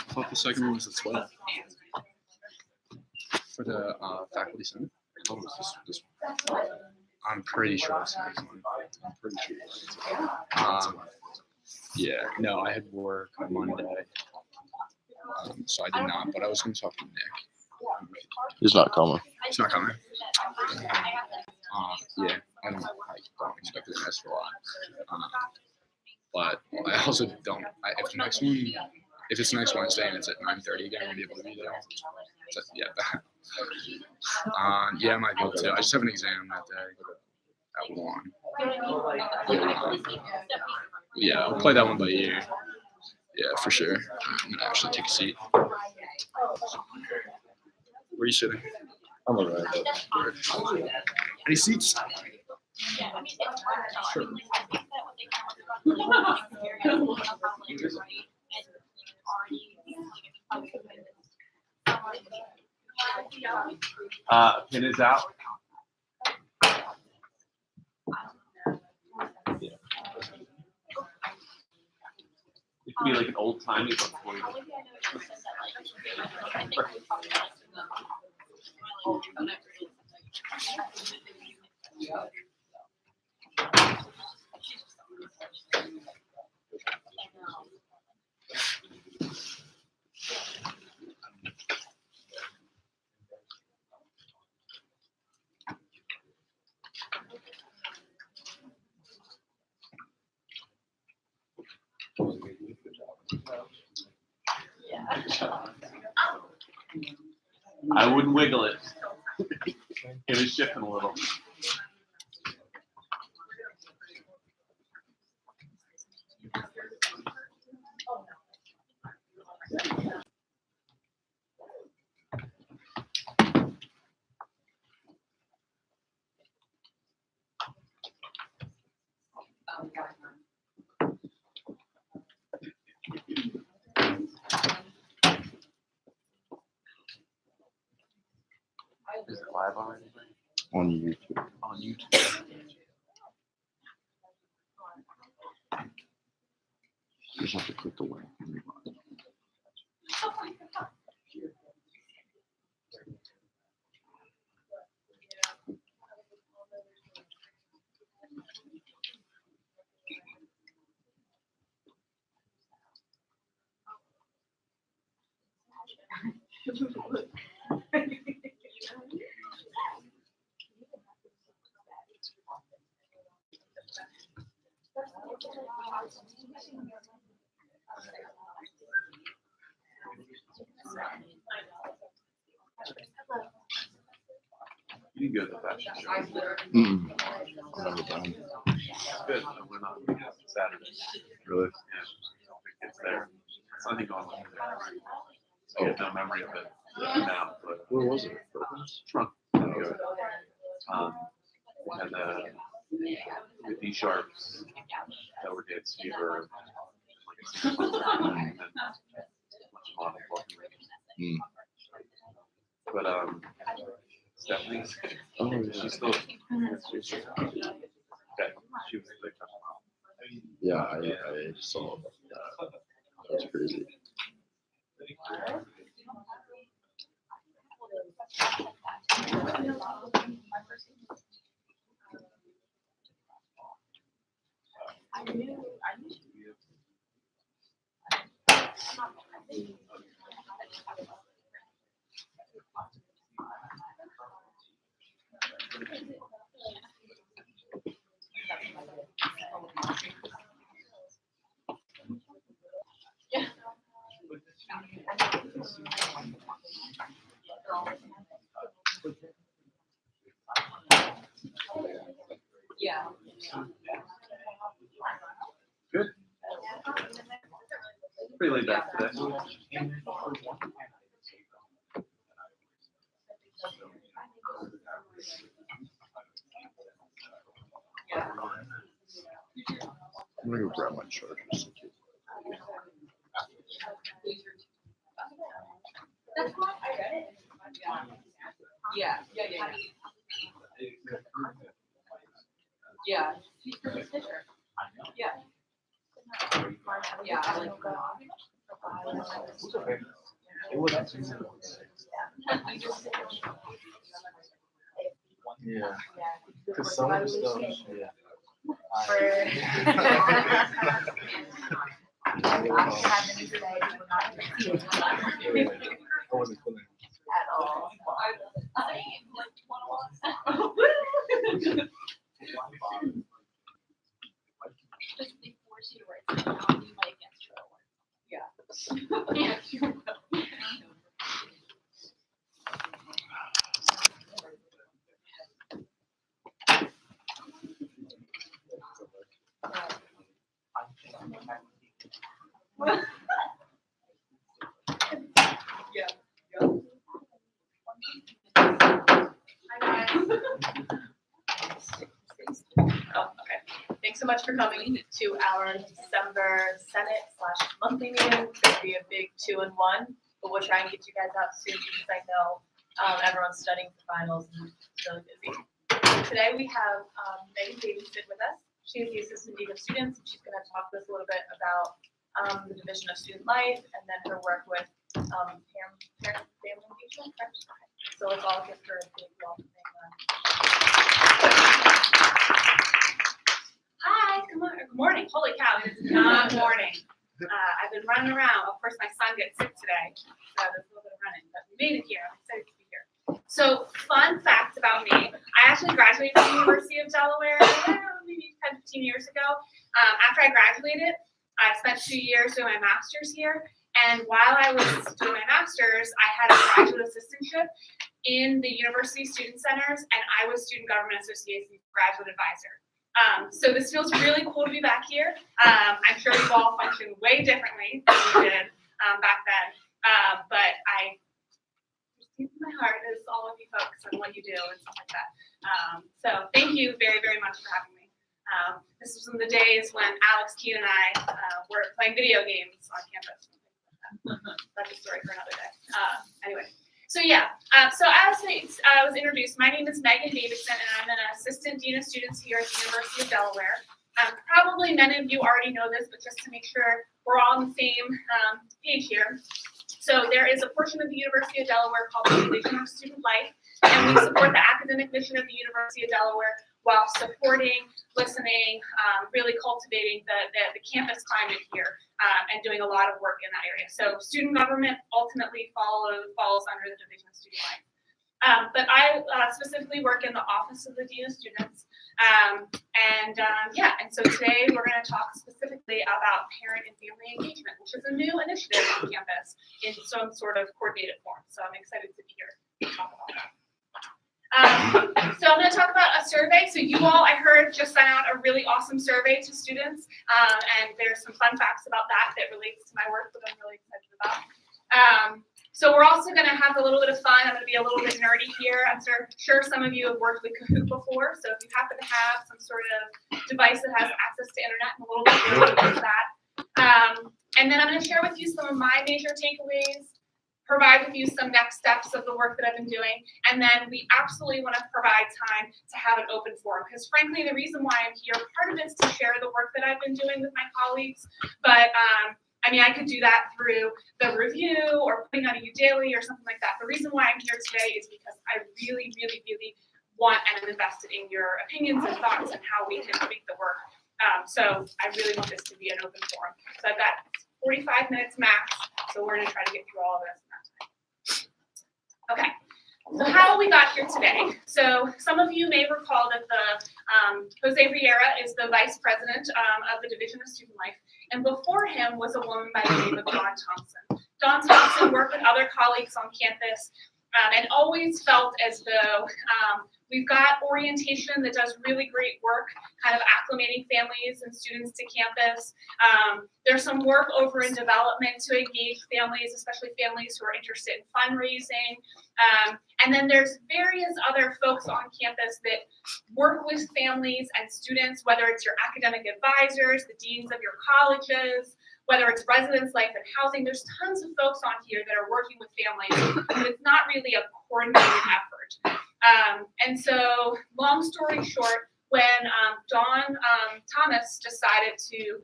thought the second one was at 12 for the faculty center. Oh, it was this one. I'm pretty sure it's the next one. I'm pretty sure. Yeah, no, I had work on Monday, so I did not. But I was going to talk to Nick. He's not coming. He's not coming. Yeah, I don't expect it to ask for a lot. But I also don't. If the next one, if it's next Wednesday and it's at 9:30 again, I'm gonna be able to be there. So, yeah. Yeah, I might be able to. I just have an exam that day at 1. Yeah, I'll play that one by ear. Yeah, for sure. I'm gonna actually take a seat. Where are you sitting? I'm alright. Any seats? Sure. Pin is out. It could be like an old timey book for you. I wouldn't wiggle it. It was shifting a little. Is it live already? On YouTube. On YouTube. You just have to click the link. You can go to the fashion show. I've never done. Good. I went on Saturday. Really? Yeah. It's there. It's nothing going on there. I have no memory of it now. But Where was it? Trunk. It had the D sharps that were Dance Fever. And but Stephanie's she's still okay. She was like Yeah, I saw that. That's crazy. Yeah. good. Pretty laid back today. I'm gonna go grab my chargers. That's why I read it. Yeah. Yeah. She's from Stitcher. Yeah. Yeah, I like her a lot. Yeah. Because some of the stuff, yeah. I wasn't feeling it. Thanks so much for coming to our December Senate/monthly meeting. It's going to be a big 2-in-1, but we'll try and get you guys out soon because I know everyone's studying for finals and it's really busy. Today we have Megan Davidson with us. She is the Assistant Dean of Students. She's going to talk to us a little bit about the Division of Student Life and then her work with parent family engagement. So let's all give her a big welcome. Hi, good morning. Holy cow, it's not morning. I've been running around. Of course, my son gets sick today, so there's a little bit of running, but we made it here. I'm excited to be here. So, fun fact about me, I actually graduated from the University of Delaware maybe 10, 15 years ago. After I graduated, I spent 2 years doing my master's here, and while I was doing my master's, I had a graduate assistantship in the university student centers, and I was Student Government Association's graduate advisor. So this feels really cool to be back here. I'm sure you all function way differently than we did back then, but I just deep in my heart is all of you folks and what you do and stuff like that. So thank you very, very much for having me. This was in the days when Alex Keene and I were playing video games on campus. That's a story for another day. Anyway. So yeah, so as I was introduced, my name is Megan Davidson, and I'm an Assistant Dean of Students here at the University of Delaware. Probably many of you already know this, but just to make sure we're all on the same page here. So there is a portion of the University of Delaware called the Division of Student Life, and we support the academic mission of the University of Delaware while supporting, listening, really cultivating the campus climate here, and doing a lot of work in that area. So student government ultimately falls under the Division of Student Life. But I specifically work in the Office of the Dean of Students. And so today we're going to talk specifically about parent and family engagement, which is a new initiative on campus in some sort of coordinated form. So I'm excited to be here to talk about that. So I'm going to talk about a survey. So you all, I heard, just sent out a really awesome survey to students, and there's some fun facts about that relates to my work that I'm really excited about. So we're also going to have a little bit of fun. I'm going to be a little bit nerdy here. I'm sure some of you have worked with Kahoot before, so if you happen to have some sort of device that has access to internet, I'm a little bit nerdy with that. And then I'm going to share with you some of my major takeaways, provide with you some next steps of the work that I've been doing, and then we absolutely want to provide time to have an open forum, because frankly, the reason why I'm here, part of it is to share the work that I've been doing with my colleagues, but I could do that through the review or putting on a Udemy or something like that. The reason why I'm here today is because I really, really, really want and am invested in your opinions and thoughts and how we can make the work. So I really want this to be an open forum. So I've got 45 minutes max, so we're going to try to get through all of this. Okay, so how we got here today. So some of you may recall that Jose Riera is the vice president of the Division of Student Life, and before him was a woman by the name of Dawn Thompson. Dawn Thompson worked with other colleagues on campus and always felt as though we've got orientation that does really great work, kind of acclimating families and students to campus. There's some work over in development to engage families, especially families who are interested in fundraising. And then there's various other folks on campus that work with families and students, whether it's your academic advisors, the deans of your colleges, whether it's residence life and housing. There's tons of folks on here that are working with families, but it's not really a coordinated effort. And so, long story short, when Dawn Thomas decided to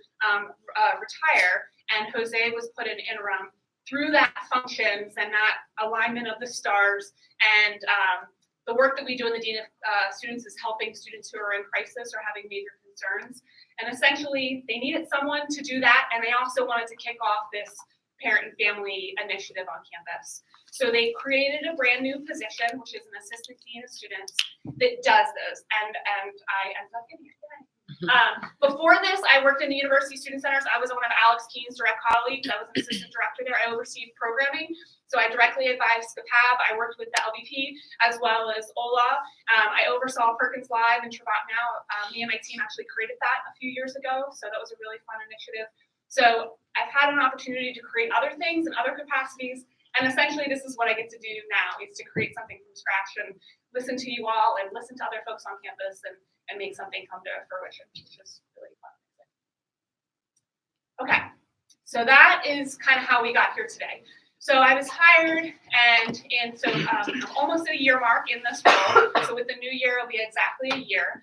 retire and Jose was put in interim. Through that functions and that alignment of the stars and the work that we do in the Dean of Students is helping students who are in crisis or having major concerns. And essentially, they needed someone to do that, and they also wanted to kick off this parent and family initiative on campus. So they created a brand new position, which is an assistant dean of students, that does those. And I ended up getting it today. Before this, I worked in the University Student Centers. I was one of Alex Keene's direct colleagues. I was an assistant director there. I oversee programming. So I directly advised the PAB. I worked with the LVP as well as OLA. I oversaw Perkins Live and Travat Now. Me and my team actually created that a few years ago. So that was a really fun initiative. So I've had an opportunity to create other things in other capacities. And essentially, this is what I get to do now, is to create something from scratch and listen to you all and listen to other folks on campus and make something come to fruition, which is really fun. Okay, so that is kind of how we got here today. So I was hired, and so almost at a year mark in this role. So with the new year, it'll be exactly a year.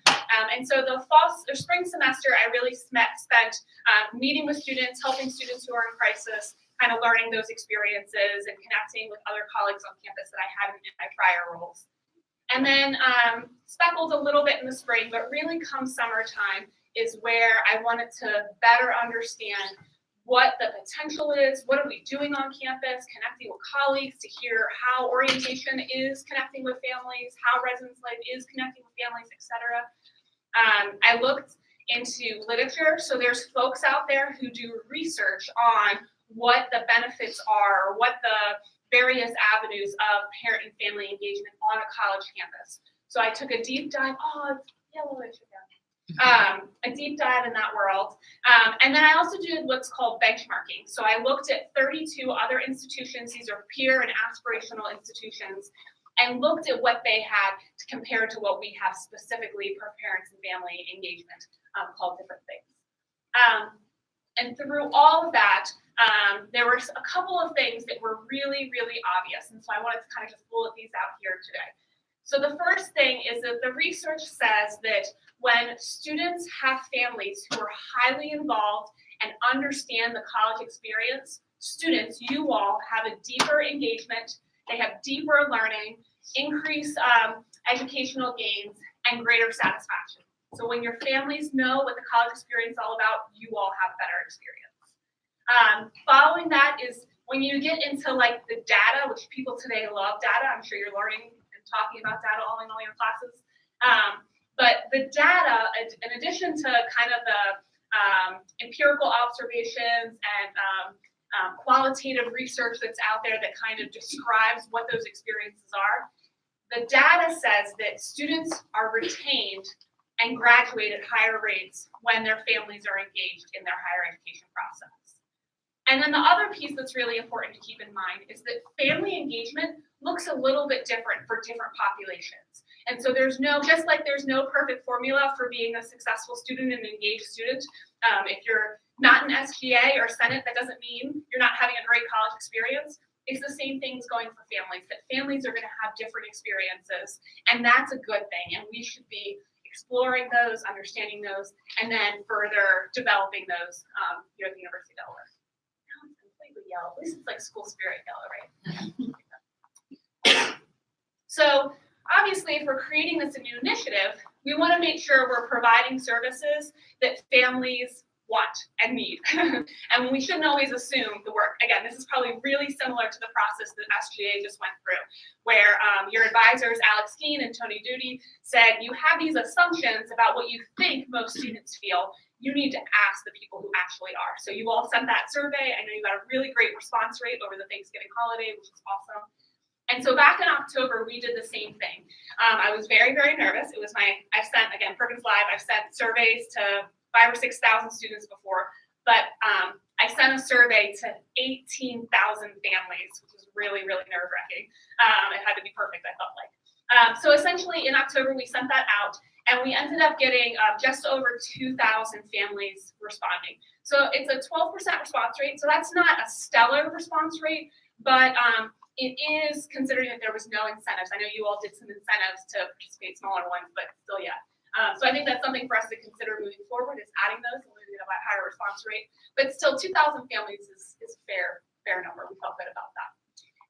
And so the spring semester, I really spent meeting with students, helping students who are in crisis, kind of learning those experiences and connecting with other colleagues on campus that I hadn't in my prior roles. And then speckled a little bit in the spring, but really come summertime is where I wanted to better understand what the potential is, what are we doing on campus, connecting with colleagues to hear how orientation is connecting with families, how residence life is connecting with families, etc. I looked into literature, so there's folks out there who do research on what the benefits are, what the various avenues of parent and family engagement on a college campus. So I took a deep dive, it's yellowish again. A deep dive in that world. And then I also did what's called benchmarking. So I looked at 32 other institutions, these are peer and aspirational institutions, and looked at what they had to compare to what we have specifically for parents and family engagement, called different things. And through all of that, there were a couple of things that were really, really obvious. And so I wanted to kind of just bullet these out here today. So the first thing is that the research says that when students have families who are highly involved and understand the college experience, students, you all, have a deeper engagement, they have deeper learning, increased educational gains, and greater satisfaction. So when your families know what the college experience is all about, you all have better experience. Following that is when you get into like the data, which people today love data. I'm sure you're learning and talking about data all in all your classes. But the data, in addition to kind of the empirical observations and qualitative research that's out there that kind of describes what those experiences are, the data says that students are retained and graduate at higher rates when their families are engaged in their higher education process. And then the other piece that's really important to keep in mind is that family engagement looks a little bit different for different populations. And so there's no perfect formula for being a successful student and an engaged student. If you're not an SGA or Senate, that doesn't mean you're not having a great college experience. It's the same things going for families, that families are gonna have different experiences, and that's a good thing. And we should be exploring those, understanding those, and then further developing those here at the University of Delaware. Now it's completely yellow. At least it's like school spirit yellow, right? So obviously, if we're creating this a new initiative, we want to make sure we're providing services that families want and need. And we shouldn't always assume the work. Again, this is probably really similar to the process that SGA just went through, where your advisors, Alex Keene and Tony Duty, said you have these assumptions about what you think most students feel. You need to ask the people who actually are. So you all sent that survey. I know you got a really great response rate over the Thanksgiving holiday, which is awesome. And so back in October, we did the same thing. I was very, very nervous. I've sent, again, Perkins Live, I've sent surveys to 5,000 or 6,000 students before, but I sent a survey to 18,000 families, which was really, really nerve-wracking. It had to be perfect, I felt like. So essentially in October, we sent that out, and we ended up getting just over 2,000 families responding. So it's a 12% response rate, so that's not a stellar response rate, but it is considering that there was no incentives. I know you all did some incentives to participate, smaller ones, but still, yeah. So I think that's something for us to consider moving forward is adding those and moving at a higher response rate. But still, 2,000 families is fair number. We felt good about that.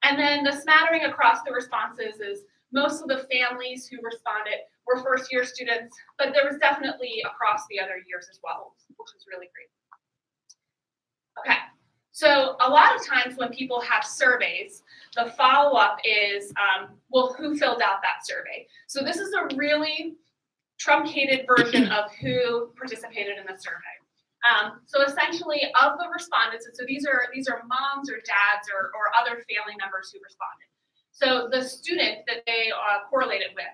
And then the smattering across the responses is most of the families who responded were first-year students, but there was definitely across the other years as well, which was really great. Okay, so a lot of times when people have surveys, the follow-up is, well, who filled out that survey? So this is a really truncated version of who participated in the survey. So essentially, of the respondents, and so these are moms or dads or other family members who responded. So the student that they correlated with,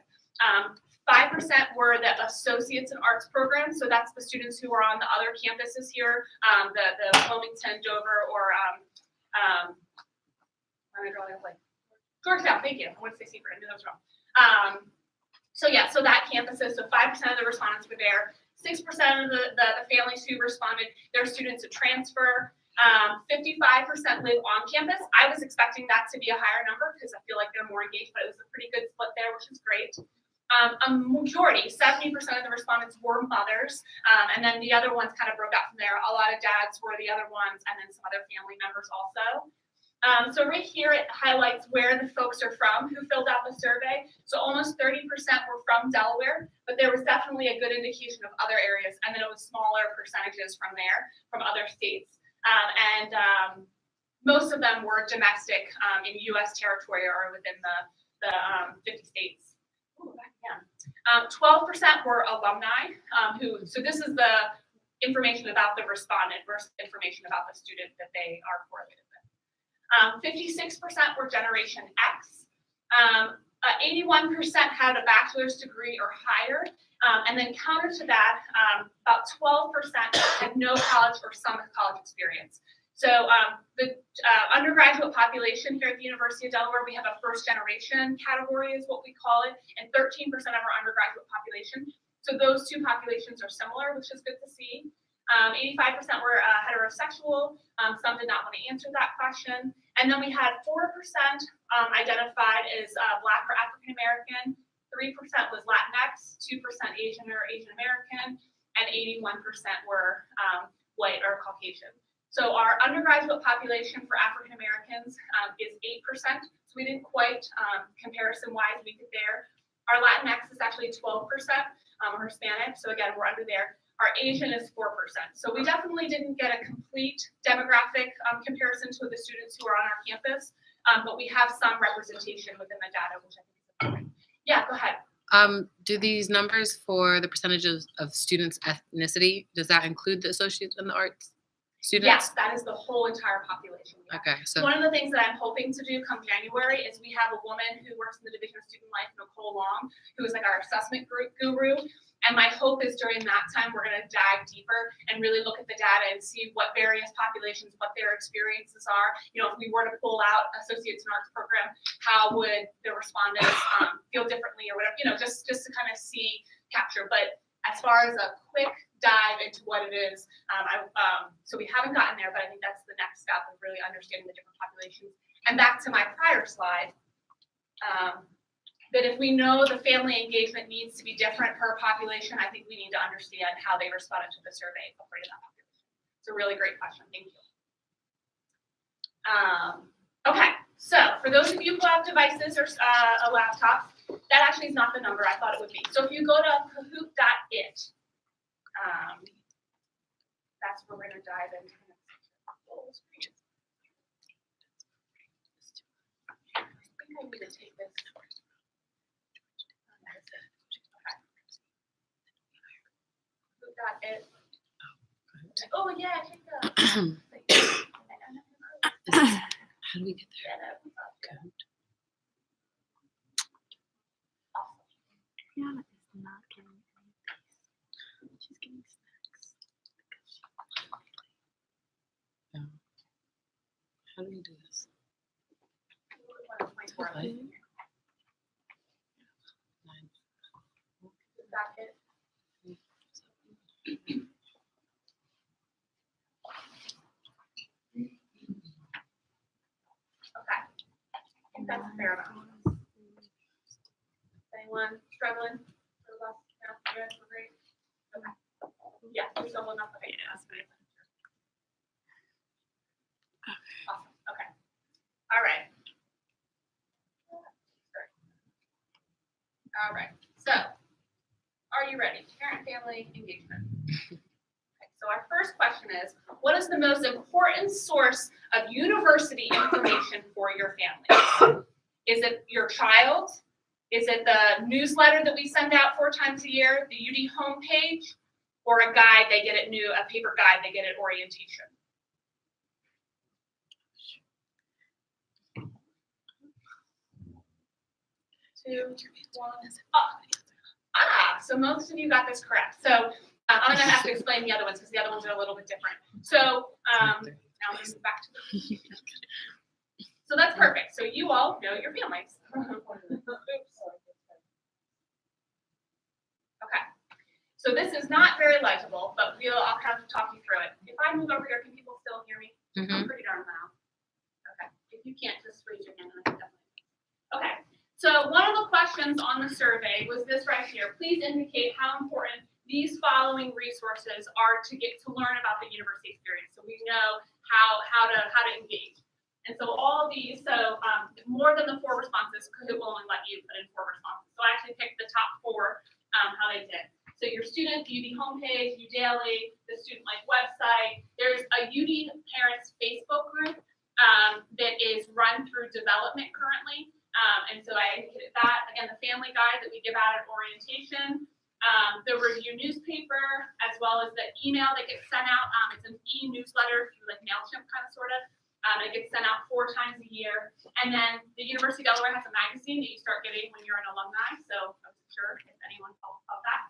5% were the associates in arts program. So that's the students who are on the other campuses here, the Wilmington, Dover, or I'm gonna draw a blank. Georgetown. Thank you. I want to say secret. I knew that was wrong. So yeah, so that campuses. So 5% of the respondents were there. 6% of the families who responded, their students to transfer. 55% live on campus. I was expecting that to be a higher number because I feel like they're more engaged, but it was a pretty good split there, which is great. A majority, 70% of the respondents were mothers, and then the other ones kind of broke out from there. A lot of dads were the other ones, and then some other family members also. So right here, it highlights where the folks are from who filled out the survey. So almost 30% were from Delaware, but there was definitely a good indication of other areas, and then it was smaller percentages from there, from other states. Most of them were domestic in U.S. territory or within the 50 states. Ooh, yeah. 12% were alumni so this is the information about the respondent versus information about the student that they are correlated with. 56% were Generation X. 81% had a bachelor's degree or higher. And then counter to that, about 12% had no college or some college experience. So the undergraduate population here at the University of Delaware, we have a first generation category is what we call it, and 13% of our undergraduate population. So those two populations are similar, which is good to see. 85% were heterosexual. Some did not want to answer that question. And then we had 4% identified as Black or African American, 3% was Latinx, 2% Asian or Asian American, and 81% were white or Caucasian. So our undergraduate population for African Americans is 8%. So we didn't quite comparison-wise make it there. Our Latinx is actually 12%, or Hispanic. So again, we're under there. Our Asian is 4%. So we definitely didn't get a complete demographic comparison to the students who are on our campus, but we have some representation within the data, which I think is important. Yeah, go ahead. Do these numbers for the percentages of students' ethnicity, does that include the associates in the arts students? Yes, that is the whole entire population. Yeah. Okay, so One of the things that I'm hoping to do come January is we have a woman who works in the Division of Student Life, Nicole Long, who is like our assessment guru. And my hope is during that time, we're going to dive deeper and really look at the data and see what various populations, what their experiences are. You know, if we were to pull out Associates in Arts program, how would the respondents feel differently or whatever, you know, just to kind of see, capture. But as far as a quick dive into what it is, so we haven't gotten there, but I think that's the next step of really understanding the different populations. And back to my prior slide, that if we know the family engagement needs to be different per population, I think we need to understand how they responded to the survey according to that population. It's a really great question. Thank you. Okay, so for those of you who have devices or a laptop, that actually is not the number I thought it would be. So if you go to kahoot.it, that's where we're going to dive into the next section. I think I need to take this. Kahoot.it. Oh yeah, take that. how do we get there? Code. Brianna is not getting any of these. She's getting snacks. How do we do this? Kahoot.it. Okay, I think that's fair enough. Anyone struggling? you guys were great? Okay. Yeah, you're still holding up? Okay, yeah, that's great. Awesome, okay. All right. All right, so, are you ready? Parent-family engagement. Okay, so our first question is, what is the most important source of university information for your family? Is it your child? Is it the newsletter that we send out 4 times a year, the UD homepage, or a guide they get at a paper guide they get at orientation? 2, 1. So most of you got this correct. So I'm gonna have to explain the other ones because the other ones are a little bit different. So now let's move back to the. So that's perfect. So you all know your families. Oops. Okay. So this is not very legible, but I'll kind of talk you through it. If I move over here, can people still hear me? I'm pretty darn loud. Okay. If you can't, just raise your hand and I can definitely. Okay. So one of the questions on the survey was this right here. Please indicate how important these following resources are to get to learn about the university experience. So we know how to engage. And so all these, more than the 4 responses, because it will only let you put in 4 responses. So I actually picked the top 4, how they did. So your student, the UD homepage, UDaily, the Student Life website. There's a UD Parents Facebook group that is run through development currently. And so I indicated that. Again, the family guide that we give out at orientation, the review newspaper, as well as the email that gets sent out. It's an e-newsletter through like MailChimp kind of sort of. It gets sent out 4 times a year. And then the University of Delaware has a magazine that you start getting when you're an alumni. So I'm sure if anyone follows up that.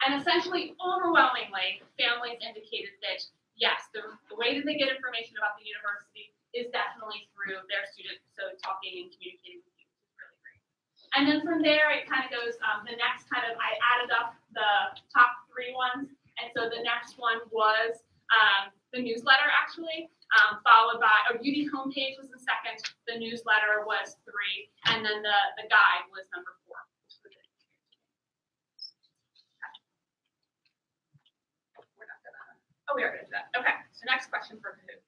And essentially, overwhelmingly, families indicated that, yes, the way that they get information about the university is definitely through their students. So talking and communicating with you is really great. And then from there, it kind of goes, the next kind of, I added up the top 3 ones. And so the next one was the newsletter, actually, followed by, UD homepage was the second, the newsletter was 3, and then the guide was number 4. We are good at that. Okay, so next question for Kahoot.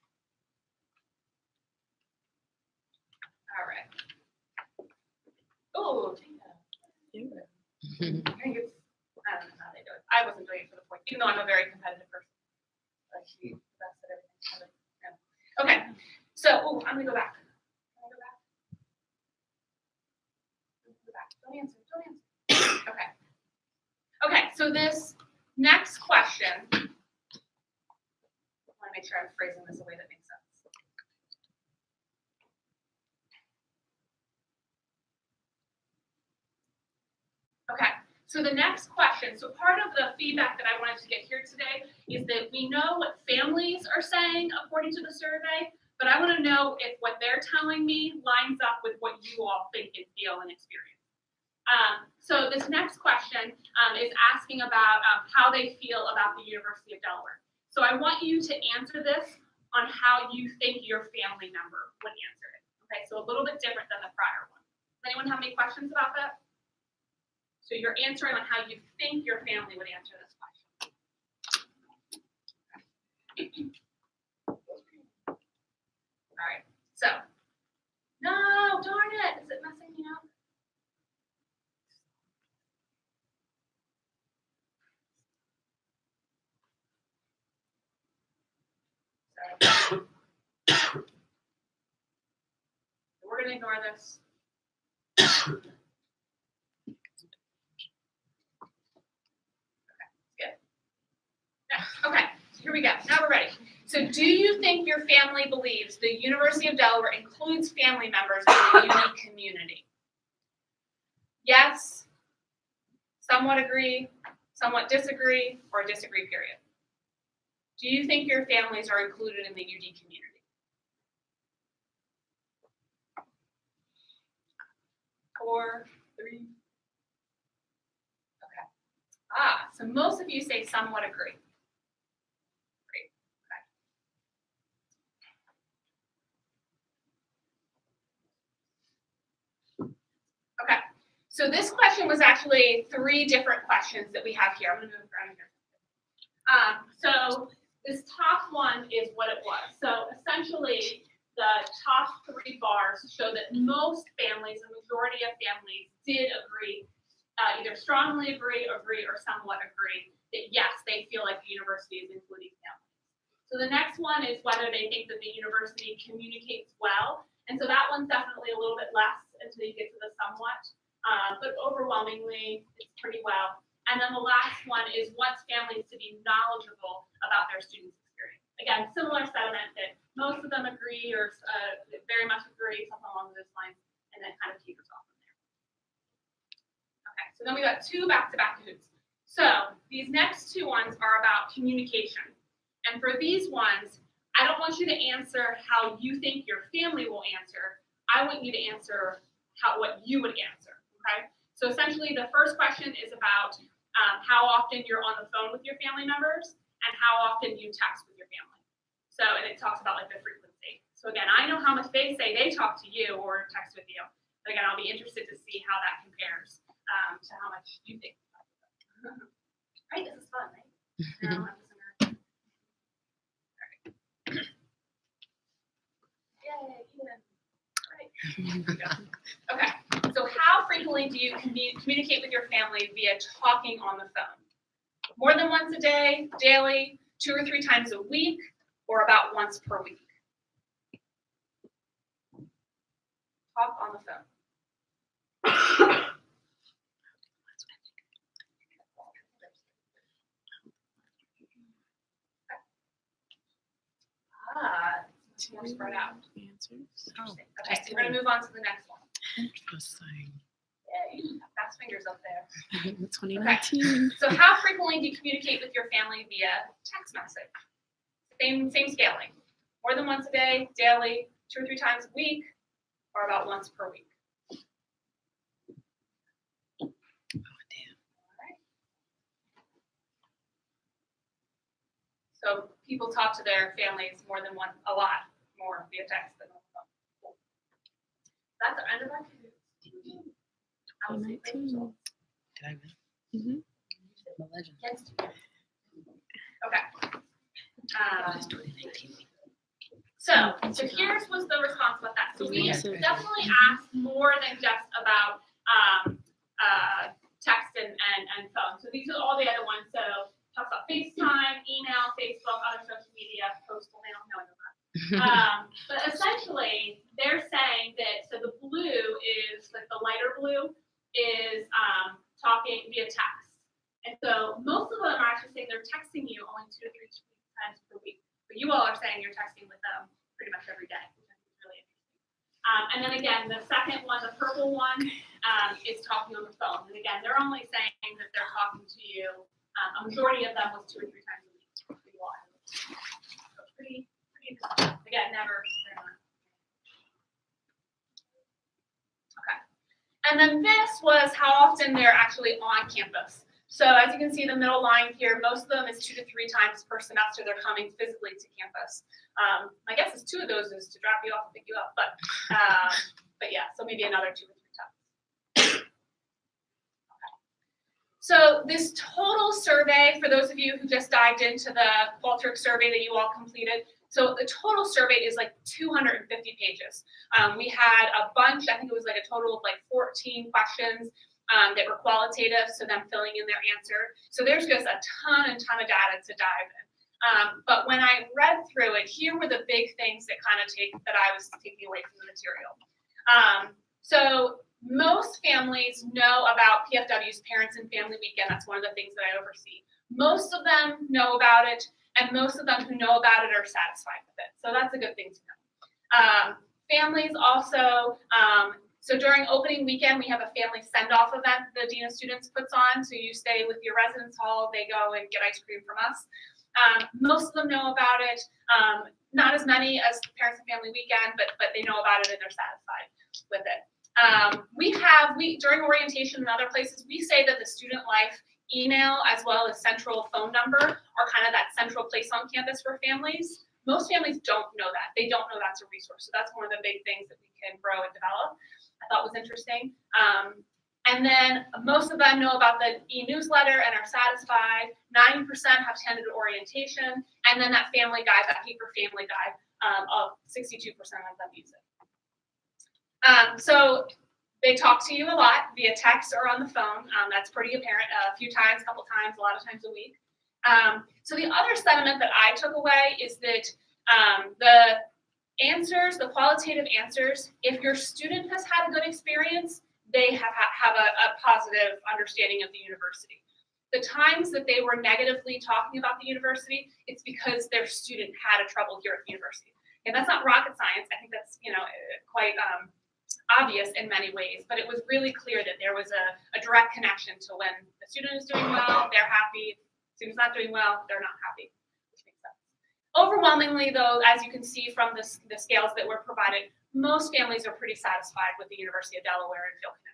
All right. Oh, I don't know how they do it. I wasn't doing it for the point, even though I'm a very competitive person. Like she best at everything. Okay, so I'm gonna go back. Can I go back? Go back. Don't answer. Okay. Okay, so this next question. I want to make sure I'm phrasing this a way that makes sense. Okay, so the next question. So part of the feedback that I wanted to get here today is that we know what families are saying according to the survey, but I want to know if what they're telling me lines up with what you all think and feel and experience. So this next question is asking about how they feel about the University of Delaware. So I want you to answer this on how you think your family member would answer it. Okay, so a little bit different than the prior one. Does anyone have any questions about that? So you're answering on how you think your family would answer this question. All right, so, no, darn it, is it messing me up? Sorry. We're gonna ignore this. Okay, so here we go. Now we're ready. So do you think your family believes the University of Delaware includes family members in the UD community? Yes, somewhat agree, somewhat disagree, or disagree, period. Do you think your families are included in the UD community? Four, 3. Okay. So most of you say somewhat agree. Great. Okay. Okay. So this question was actually 3 different questions that we have here. I'm gonna move around here. So this top one is what it was. So essentially, the top 3 bars show that most families, the majority of families, did agree, either strongly agree, or somewhat agree, that yes, they feel like the university is including families. So the next one is whether they think that the university communicates well. And so that one's definitely a little bit less until you get to the somewhat, but overwhelmingly, it's pretty well. And then the last one is wants families to be knowledgeable about their students' experience. Again, similar sentiment that most of them agree or very much agree, something along those lines, and then kind of tapers off from there. Okay, so then we got 2 back-to-back Kahoots. So these next 2 ones are about communication. And for these ones, I don't want you to answer how you think your family will answer. I want you to answer what you would answer, okay? So essentially, the first question is about how often you're on the phone with your family members and how often you text with your family. So, and it talks about like the frequency. So again, I know how much they say they talk to you or text with you. But again, I'll be interested to see how that compares to how much you think. Right, this is fun, right? No, I'm just gonna... Yay, even. Right. Here we go. Okay, so how frequently do you communicate with your family via talking on the phone? More than once a day, daily, 2 or 3 times a week, or about once per week? Talk on the phone. More spread out. Answers. Oh, Okay, so we're gonna move on to the next one. Interesting. Yeah, you have fast fingers up there. 2019. So how frequently do you communicate with your family via text message? Same scaling. More than once a day, daily, 2 or 3 times a week, or about once per week? Oh, damn. All right. So people talk to their families more than once, a lot more via text than on the phone. Cool. That's our end of our Kahoot. I will see you later. Did I win? Mhm. I'm a legend. Yes. Okay. That is 2019. So here's was the response about that. So we Yes, sir. definitely asked more than just about text and phone. So these are all the other ones. So talk about FaceTime, email, Facebook, other social media, postal mail, no, I know that. But essentially, they're saying that, so the blue is, like the lighter blue, is talking via text. And so most of them are actually saying they're texting you only 2 to 3 times per week. But you all are saying you're texting with them pretty much every day, which I think is really interesting. And then again, the second one, the purple one, is talking on the phone. And again, they're only saying that they're talking to you. A majority of them was 2 or 3 times a week. So pretty interesting. Again, never. Okay. And then this was how often they're actually on campus. So as you can see, the middle line here, most of them is 2 to 3 times per semester they're coming physically to campus. My guess is 2 of those is to drop you off and pick you up, but yeah, so maybe another 2 or 3 times. Okay. So this total survey, for those of you who just dived into the Qualtrics survey that you all completed, so the total survey is like 250 pages. We had a bunch, I think it was like a total of like 14 questions. That were qualitative, so them filling in their answer. So there's just a ton of data to dive in. But when I read through it, here were the big things that I was taking away from the material. So most families know about PFW's Parents and Family Weekend. That's one of the things that I oversee. Most of them know about it, and most of them who know about it are satisfied with it. So that's a good thing to know. Families also, so during opening weekend, we have a family send-off event the Dean of Students puts on. So you stay with your residence hall, they go and get ice cream from us. Most of them know about it. Not as many as Parents and Family Weekend, but they know about it and they're satisfied with it. During orientation and other places, we say that the student life email as well as central phone number are kind of that central place on campus for families. Most families don't know that. They don't know that's a resource. So that's one of the big things that we can grow and develop. I thought was interesting. And then most of them know about the e-newsletter and are satisfied. 90% have attended orientation. And then that family guide, that paper family guide, of 62% of them use it. So they talk to you a lot via text or on the phone. That's pretty apparent a few times, a couple times, a lot of times a week. So the other sentiment that I took away is that the answers, the qualitative answers, if your student has had a good experience, they have a positive understanding of the university. The times that they were negatively talking about the university, it's because their student had a trouble here at the university. And that's not rocket science. I think that's, quite obvious in many ways, but it was really clear that there was a direct connection to when the student is doing well, they're happy. The student's not doing well, they're not happy, which makes sense. Overwhelmingly, though, as you can see from the scales that were provided, most families are pretty satisfied with the University of Delaware and feel connected.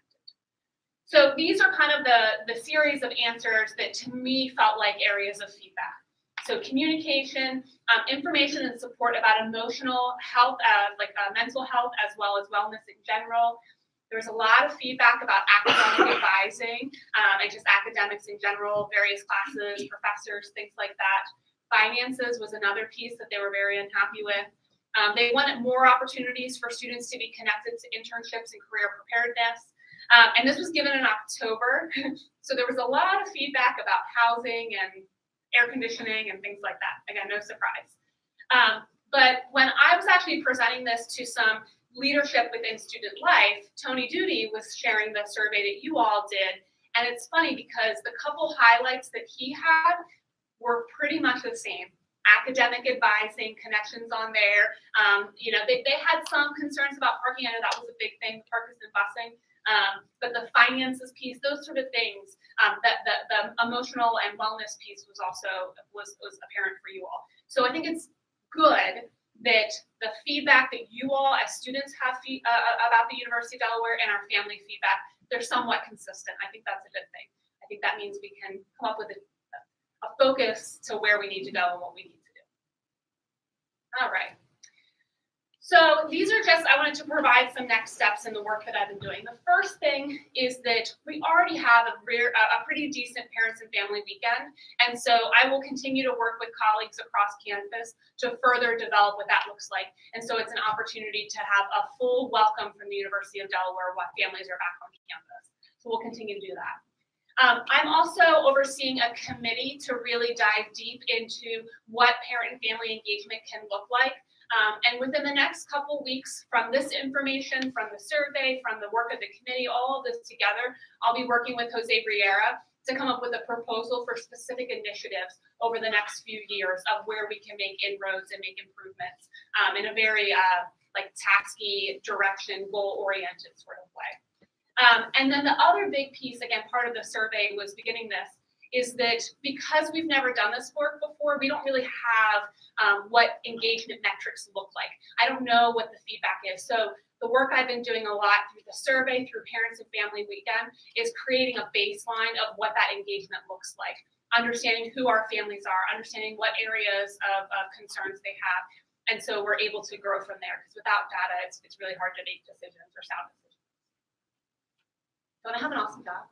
So these are kind of the series of answers that to me felt like areas of feedback. So communication, information and support about emotional health, mental health, as well as wellness in general. There was a lot of feedback about academic advising and just academics in general, various classes, professors, things like that. Finances was another piece that they were very unhappy with. They wanted more opportunities for students to be connected to internships and career preparedness. And this was given in October. So there was a lot of feedback about housing and air conditioning and things like that. Again, no surprise. But when I was actually presenting this to some leadership within student life, Tony Duty was sharing the survey that you all did. And it's funny because the couple highlights that he had were pretty much the same. Academic advising, connections on there. They had some concerns about parking. I know that was a big thing, parking and busing. But the finances piece, those sort of things, the emotional and wellness piece was also was apparent for you all. So I think it's good that the feedback that you all as students have about the University of Delaware and our family feedback, they're somewhat consistent. I think that's a good thing. I think that means we can come up with a focus to where we need to go and what we need to do. All right. So these are just, I wanted to provide some next steps in the work that I've been doing. The first thing is that we already have a pretty decent parents and family weekend. And so I will continue to work with colleagues across campus to further develop what that looks like. And so it's an opportunity to have a full welcome from the University of Delaware while families are back on campus. So we'll continue to do that. I'm also overseeing a committee to really dive deep into what parent and family engagement can look like. And within the next couple weeks, from this information, from the survey, from the work of the committee, all of this together, I'll be working with Jose Briera to come up with a proposal for specific initiatives over the next few years of where we can make inroads and make improvements in a very task-y direction, goal-oriented sort of way. And then the other big piece, again, part of the survey was beginning this, is that because we've never done this work before, we don't really have what engagement metrics look like. I don't know what the feedback is. So the work I've been doing a lot through the survey, through Parents and Family Weekend, is creating a baseline of what that engagement looks like, understanding who our families are, understanding what areas of concerns they have. And so we're able to grow from there, because without data, it's really hard to make decisions or sound decisions. Don't I have an awesome job?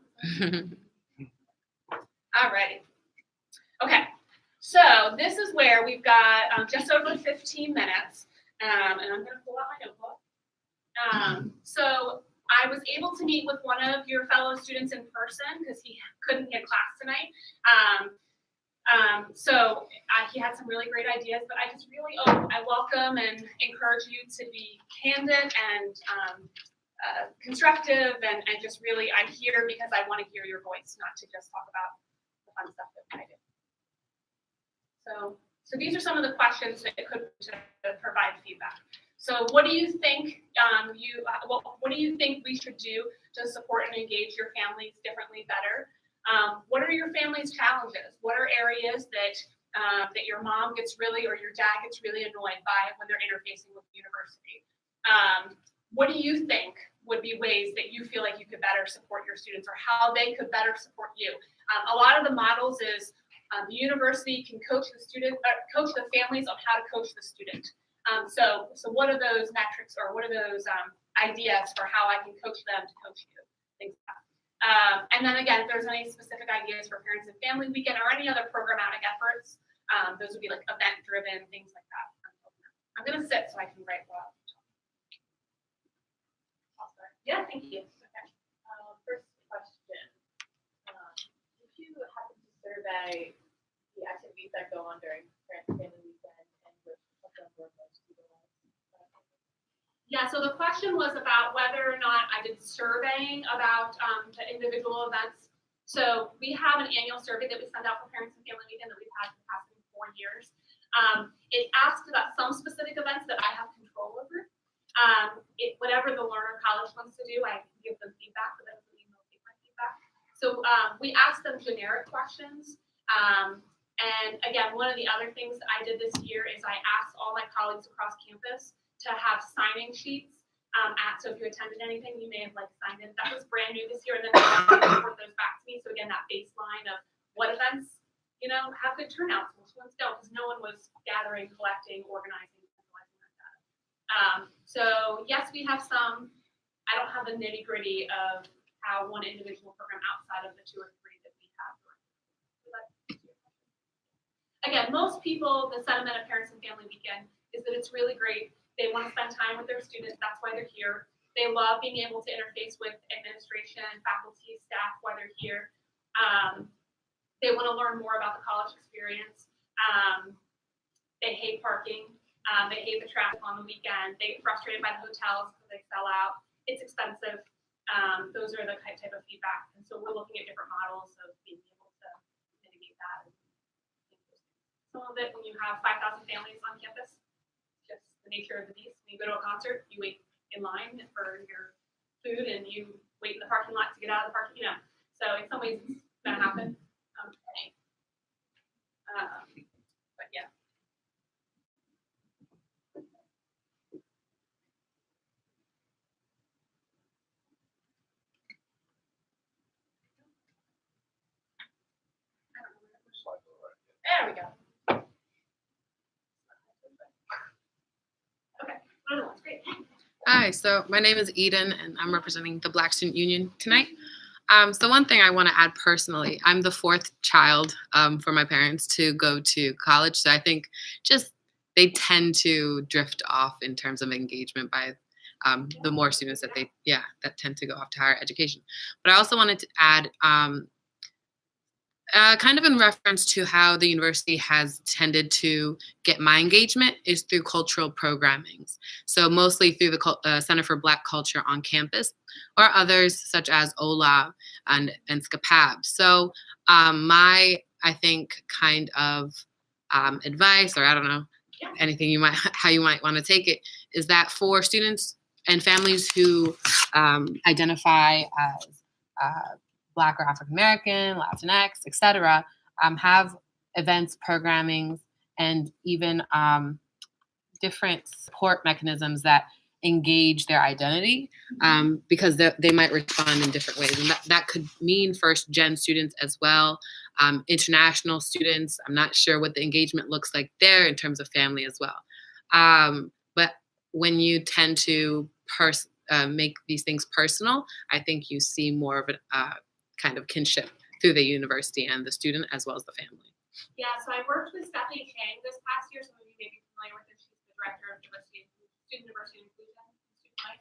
Alrighty. Okay, so this is where we've got just over 15 minutes, and I'm going to pull out my notebook. So I was able to meet with one of your fellow students in person because he couldn't get class tonight. So he had some really great ideas, but I just really I welcome and encourage you to be candid and constructive, and just really I'm here because I want to hear your voice, not to just talk about fun stuff that I do. So these are some of the questions that could provide feedback. So what do you think what do you think we should do to support and engage your families differently, better? What are your family's challenges? What are areas that your mom gets really, or your dad gets really annoyed by when they're interfacing with the university? What do you think would be ways that you feel like you could better support your students, or how they could better support you? A lot of the models is the university can coach the student, coach the families on how to coach the student. So what are those metrics, or what are those ideas for how I can coach them to coach you? Things like that. And then again, if there's any specific ideas for Parents and Family Weekend or any other programmatic efforts, those would be like event-driven, things like that. I'm gonna sit so I can write well. Yeah, thank you. Okay. First question. If you happen to survey the activities that go on during Parents and Family Weekend and which of them were most utilized? Yeah, so the question was about whether or not I did surveying about the individual events. So we have an annual survey that we send out for Parents and Family Weekend that we've had for the past 4 years. It asks about some specific events that I have control over. Whatever the learner college wants to do, I can give them feedback, but that doesn't mean they'll take my feedback. So we asked them generic questions. And again, one of the other things I did this year is I asked all my colleagues across campus to have signing sheets. So if you attended anything, you may have like signed in. That was brand new this year, and then they report those back to me. So again, that baseline of what events, have good turnouts, which ones don't, because no one was gathering, collecting, organizing, centralizing that data. So yes, we have some. I don't have the nitty gritty of how one individual program outside of the 2 or 3 that we have. Again, most people, the sentiment of Parents and Family Weekend is that it's really great. They want to spend time with their students. That's why they're here. They love being able to interface with administration, faculty, staff while they're here. They want to learn more about the college experience. They hate parking. They hate the traffic on the weekend. They get frustrated by the hotels because they sell out. It's expensive. Those are the type of feedback. And so we're looking at different models of being able to mitigate that. Some of it, when you have 5,000 families on campus, just the nature of the beast. When you go to a concert, you wait in line for your food and you wait in the parking lot to get out of the parking, So in some ways it's gonna happen. But yeah. There we go. Okay, another one's great. Hi, so my name is Eden, and I'm representing the Black Student Union tonight. So one thing I want to add personally, I'm the 4th child for my parents to go to college. So I think just they tend to drift off in terms of engagement by the more students that that tend to go off to higher education. But I also wanted to add kind of in reference to how the university has tended to get my engagement is through cultural programmings. So mostly through the Center for Black Culture on campus, or others such as OLA and SCAPAB. So my, I think, kind of advice, or I don't know, anything how you might want to take it, is that for students and families who identify as Black or African American, Latinx, etc., have events, programming, and even different support mechanisms that engage their identity, because they might respond in different ways. And that could mean first-gen students as well, international students. I'm not sure what the engagement looks like there in terms of family as well. But when you tend to make these things personal, I think you see more of a kind of kinship through the university and the student as well as the family. Yeah, so I worked with Stephanie Chang this past year. Some of you may be familiar with her. She's the director of student diversity and inclusion in student life.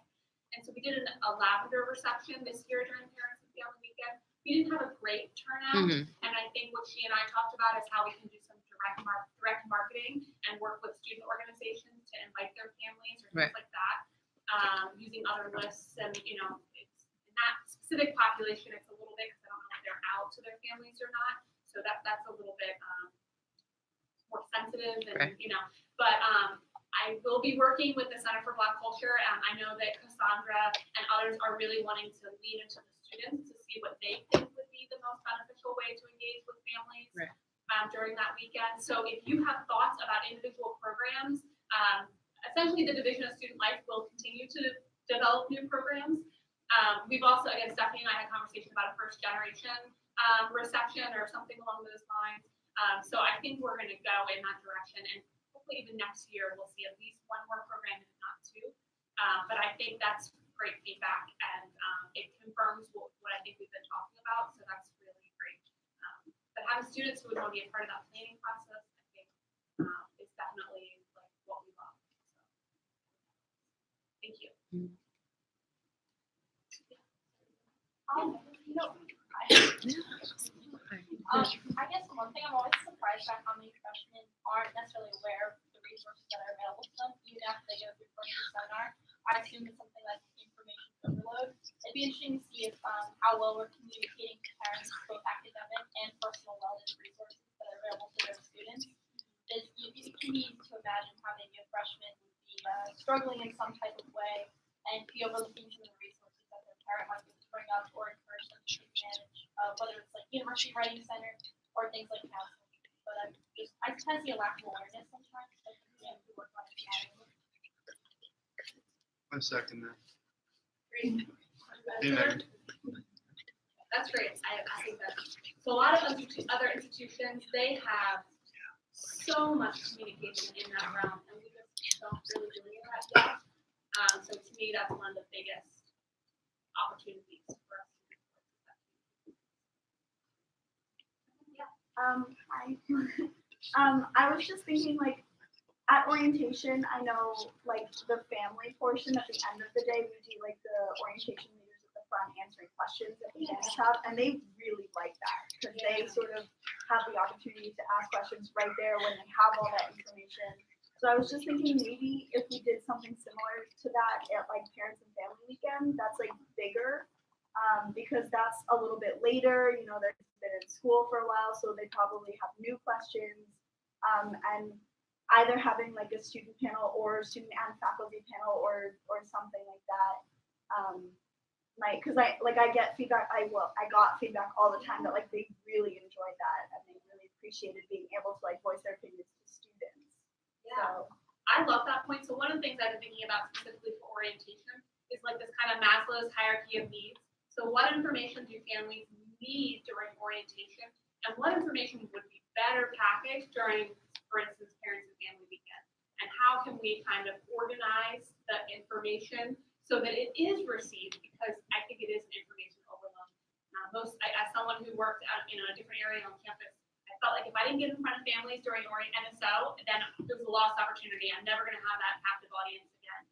And so we did a lavender reception this year during Parents and Family Weekend. We didn't have a great turnout, and I think what she and I talked about is how we can do some direct marketing and work with student organizations to invite their families or things like that, using other lists. And it's in that specific population, it's a little bit, because I don't know if they're out to their families or not. So that's a little bit more sensitive, and but I will be working with the Center for Black Culture. I know that Cassandra and others are really wanting to lean into the students to see what they think would be the most beneficial way to engage with families during that weekend. So if you have thoughts about individual programs, essentially the Division of Student Life will continue to develop new programs. We've also, again, Stephanie and I had a conversation about a first generation reception or something along those lines. So I think we're going to go in that direction, and hopefully even next year we'll see at least one more program, if not 2. But I think that's great feedback, and it confirms what I think we've been talking about, so that's really great. But having students who would want to be a part of that planning process, I think, is definitely like what we love. So, thank you. You know, I guess one thing I'm always surprised by how many freshmen aren't necessarily aware of the resources that are available to them, even after they go through first year seminar. I assume it's something like information overload. It'd be interesting to see if how well we're communicating to parents both academic and personal wellness resources that are available to their students. It can be easy to imagine how maybe a freshman would be struggling in some type of way and be overlooking some of the resources that their parent might be able to bring up or encourage them to take advantage of, whether it's like University Writing Center or things like counseling. But I tend to see a lack of awareness sometimes. Like, who work on it. I second that. Great. Amen. That's great. I think that. So a lot of other institutions, they have so much communication in that realm, and we just don't really do any of that yet. So to me, that's one of the biggest opportunities for us. I was just thinking, like, at orientation, I know, like, the family portion at the end of the day, we do, like, the orientation leaders at the front answering questions at the end top, and they really like that, because they sort of have the opportunity to ask questions right there when they have all that information. So I was just thinking maybe if we did something similar to that at, like, Parents and Family Weekend, that's, like, bigger, because that's a little bit later, you know, they've been in school for a while, so they probably have new questions, and either having like a student panel or student and faculty panel or something like that. Because I get feedback. I got feedback all the time that like they really enjoyed that and they really appreciated being able to like voice their opinions to students. Yeah, I love that point. So one of the things I've been thinking about specifically for orientation is like this kind of Maslow's hierarchy of needs. So what information do families need during orientation, and what information would be better packaged during, for instance, Parents and Family Weekend? And how can we kind of organize the information so that it is received? Because I think it is an information overload. As someone who worked out in a different area on campus, I felt like if I didn't get in front of families during NSO, then there was a lost opportunity. I'm never going to have that captive audience again.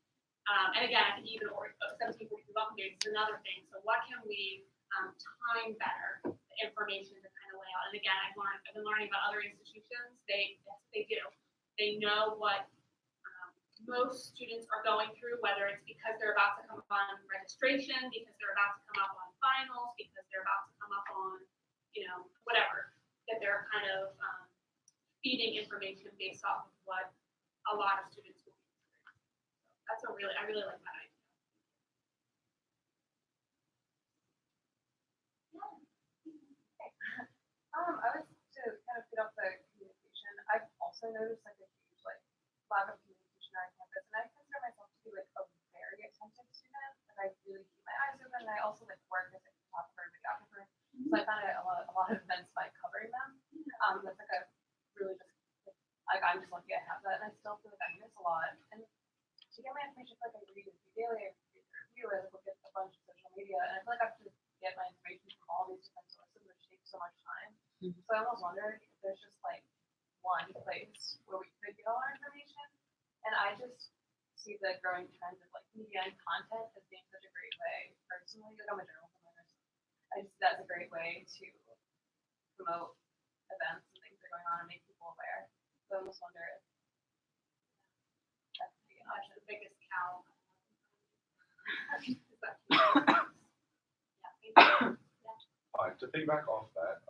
And again, I think even 1742 welcome days is another thing. So what can we time better the information to kind of lay out? And again, I've been learning about other institutions. That's what they do. They know what most students are going through, whether it's because they're about to come up on registration, because they're about to come up on finals, because they're about to come up on, whatever, that they're kind of feeding information based off of what a lot of students will be through. I really like that idea. I was to kind of put up the communication. I've also noticed like a huge lack of communication on campus, and I consider myself to be like a very attentive student. Like I really keep my eyes open, and I also like work as a photographer and videographer. So I found a lot of events by covering them. That's like a really just like I'm just lucky I have that, and I still feel like I miss a lot. And to get my information, I feel like I read it daily. I read the review, I look at a bunch of social media, and I feel like I have to get my information from all these different sources, which takes so much time. So I almost wonder if there's just like one place where we could get all our information. And I just see the growing trend of like media and content as being such a great way, personally, like I'm a journalism learner, so I just see that's a great way to promote events and things that are going on and make people aware. So I almost wonder if that's the biggest cow. To piggyback off that,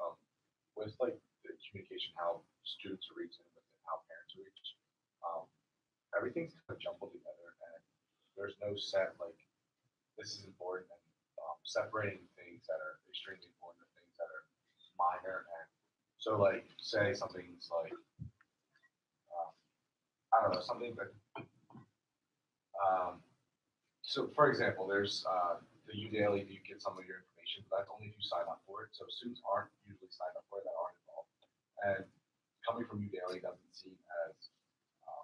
with like the communication, how students are reaching and how parents are reached, everything's kind of jumbled together, and there's no set like this is important, and separating things that are extremely important and things that are minor. And so, like, say something's like I don't know, something that. So, for example, there's the U Daily. You get some of your information, but that's only if you sign up for it. So students aren't usually signed up for it that aren't involved. And coming from U Daily doesn't seem as,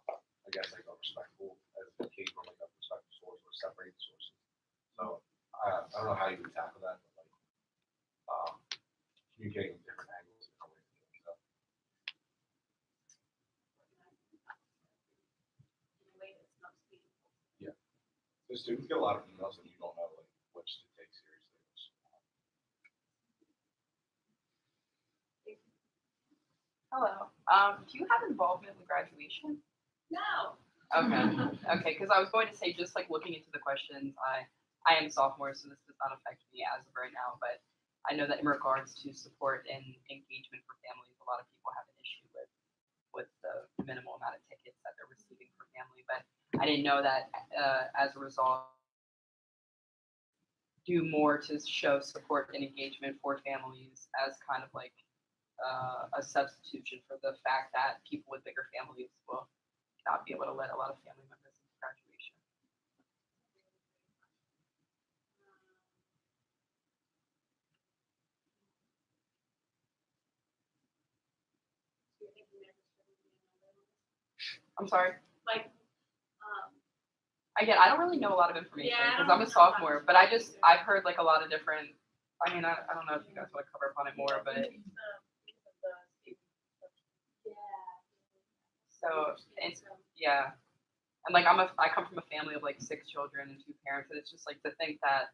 I guess, like a respectful as it came from like a respectful source or separated sources. So I don't know how you would tackle that, but like getting different angles and ways of doing stuff. The students get a lot of emails and you don't know like which to take seriously. Hello. Do you have involvement with graduation? No. Okay. Okay. Because I was going to say, just like looking into the questions, I am a sophomore, so this does not affect me as of right now. But I know that in regards to support and engagement for families, a lot of people have an issue with the minimal amount of tickets that they're receiving for family. But I didn't know that as a result, do more to show support and engagement for families as kind of like a substitution for the fact that people with bigger families will not be able to let a lot of family members into graduation. I'm sorry. Like, Again, I don't really know a lot of information Yeah, I because don't I'm a know that sophomore, much but I've heard like a lot of different. I mean, I don't know if you guys want to cover upon it more, but so it's yeah, and like I come from a family of like 6 children and 2 parents, and it's just like to think that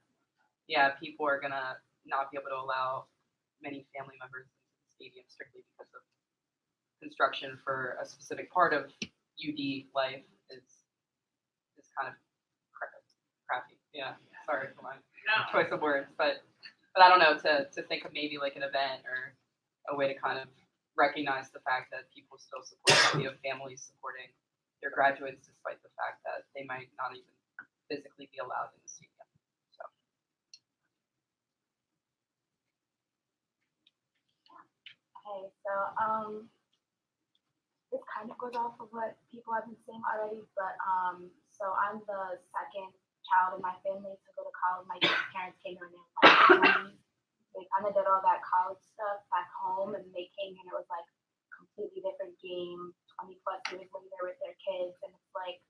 people are gonna not be able to allow many family members into the stadium strictly because of construction for a specific part of UD life is kind of crappy. Yeah, sorry for my choice of words, but I don't know to think of maybe like an event or a way to kind of recognize the fact that people still support the idea of families supporting their graduates despite the fact that they might not even physically be allowed in the stadium. So. Okay, so this kind of goes off of what people have been saying already, but so I'm the second child in my family to go to college. My parents came here in their like 20s. They kind of did all that college stuff back home, and they came here and it was like completely different game. 20 plus years later with their kids, and it's like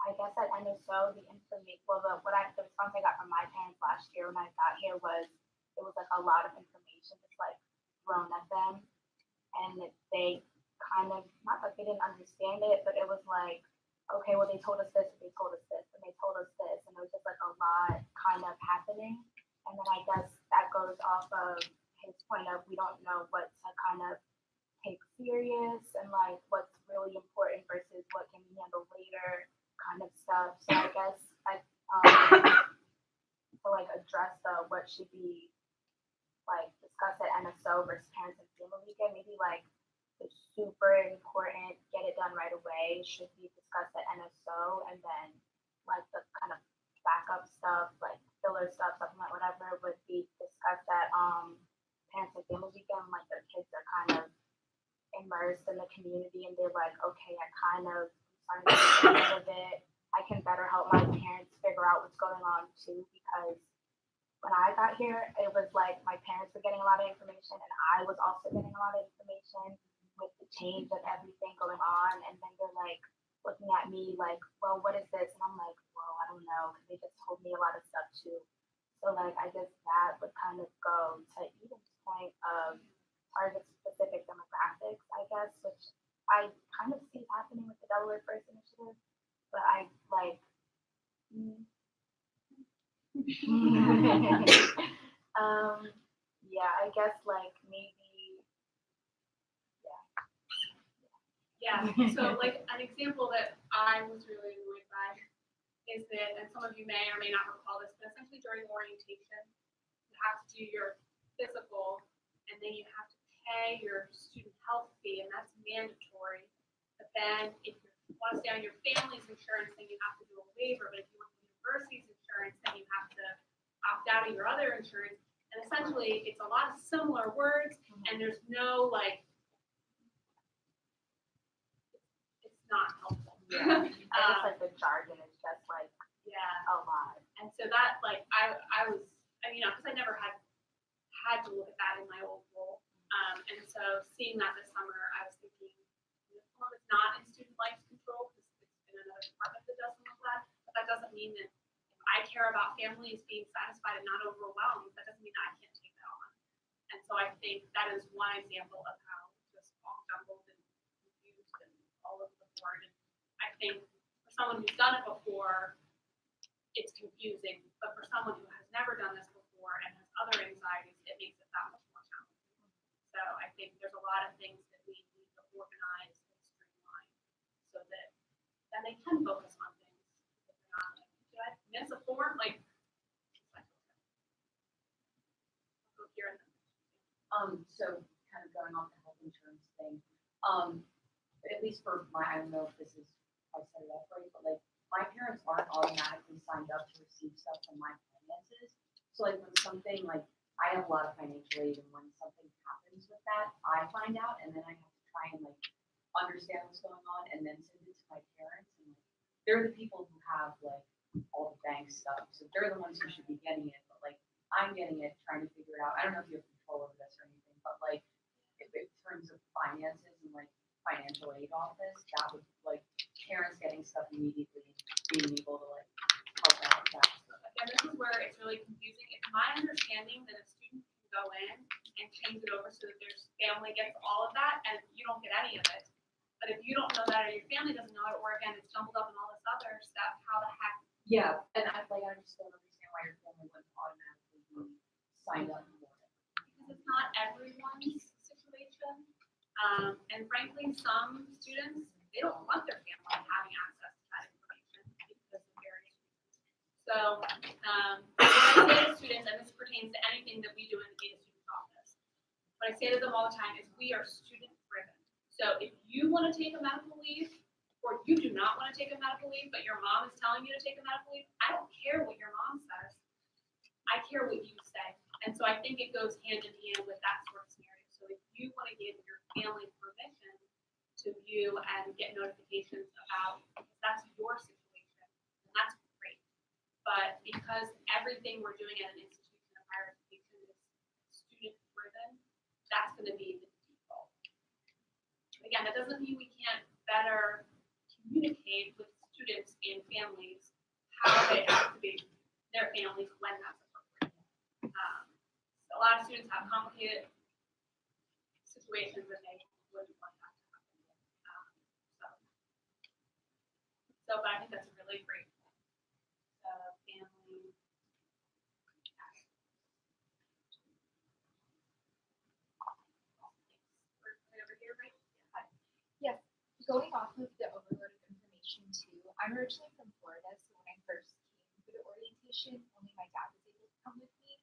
I guess at NSO the information. Well, the response I got from my parents last year when I got here was it was like a lot of information just like thrown at them, and they kind of not like they didn't understand it, but it was like, okay, well they told us this, they told us this, and they told us this, and it was just like a lot kind of happening. And then I guess that goes off of his point of we don't know what to kind of take serious and like what's really important versus what can be handled later kind of stuff. So I guess to like address the what should be like discussed at NSO versus parents and family weekend, maybe like the super important get it done right away should be discussed at NSO, and then like the kind of backup stuff like filler stuff, supplement, whatever would be discussed at parents and family weekend. Like their kids are kind of immersed in the community and they're like, okay, I kind of starting to get a little bit. I can better help my parents figure out what's going on too, because when I got here, it was like my parents were getting a lot of information and I was also getting a lot of information with the change of everything going on. And then they're like looking at me like, well, what is this? And I'm like, well, I don't know, because they just told me a lot of stuff too. So like, I guess that would kind of go to Eden's point of target specific demographics, I guess, which I kind of see happening with the Delaware First Initiative, but I like. Yeah, I guess like maybe. Yeah, so like an example that I was really annoyed by is that, and some of you may or may not recall this, but essentially during orientation, you have to do your physical, and then you have to pay your student health fee, and that's mandatory. But then if you want to stay on your family's insurance, then you have to do a waiver. But if you want the university's insurance, then you have to opt out of your other insurance. And essentially, it's a lot of similar words, and there's no like, it's not helpful. Yeah, I guess like the jargon is just like a lot. And so that like I was, you know, because I never had to look at that in my old role. And so seeing that this summer, I was thinking, well, it's not in student life control because it's in another department that does some of that. But that doesn't mean that if I care about families being satisfied and not overwhelmed, that doesn't mean that I can't take that on. And so I think that is one example of how just all jumbled and confused and all over the board. And I think for someone who's done it before, it's confusing, but for someone who has never done this before and has other anxieties, it makes it that much more challenging. So I think there's a lot of things that we need to organize and streamline so that then they can focus on things. If they're not like, did I miss a form? Like, go here and then. So kind of going off the health insurance thing, at least for my, I don't know if this is, I set it up right, but like, my parents aren't automatically signed up to receive stuff from my finances. So like when something like, I have a lot of financial aid, and when something happens with that, I find out, and then I have to try and like understand what's going on, and then send it to my parents. And like, they're the people who have like all the bank stuff, so they're the ones who should be getting it. But like, I'm getting it, trying to figure it out. I don't know if you have control over this or anything, but like, if in terms of finances and like financial aid office, that would like parents getting stuff immediately, being able to like help out with that. Again, this is where it's really confusing. It's my understanding that a student can go in and change it over so that their family gets all of that and you don't get any of it. But if you don't know that or your family doesn't know it, or again, it's jumbled up in all this other stuff, how the heck? Yeah, and I just don't understand why your family wouldn't automatically be signed up for it. Because it's not everyone's situation. And frankly, some students, they don't want their family having access to that information because of various reasons. So, what I say to students, and this pertains to anything that we do in the data student office, what I say to them all the time is we are student driven. So if you want to take a medical leave, or you do not want to take a medical leave, but your mom is telling you to take a medical leave, I don't care what your mom says. I care what you say. And so I think it goes hand in hand with that sort of scenario. So if you want to give your family permission to view and get notifications about, that's your situation, and that's great. But because everything we're doing at an institution of higher education is student driven, that's going to be the default. Again, that doesn't mean we can't better communicate with students and families how they activate their families when that's appropriate. A lot of students have complicated situations that they wouldn't want that to happen. But I think that's a really great family. Over here, right? Yes, going off of the overload of information too, I'm originally from Florida, so when I first came for the orientation, only my dad was able to come with me,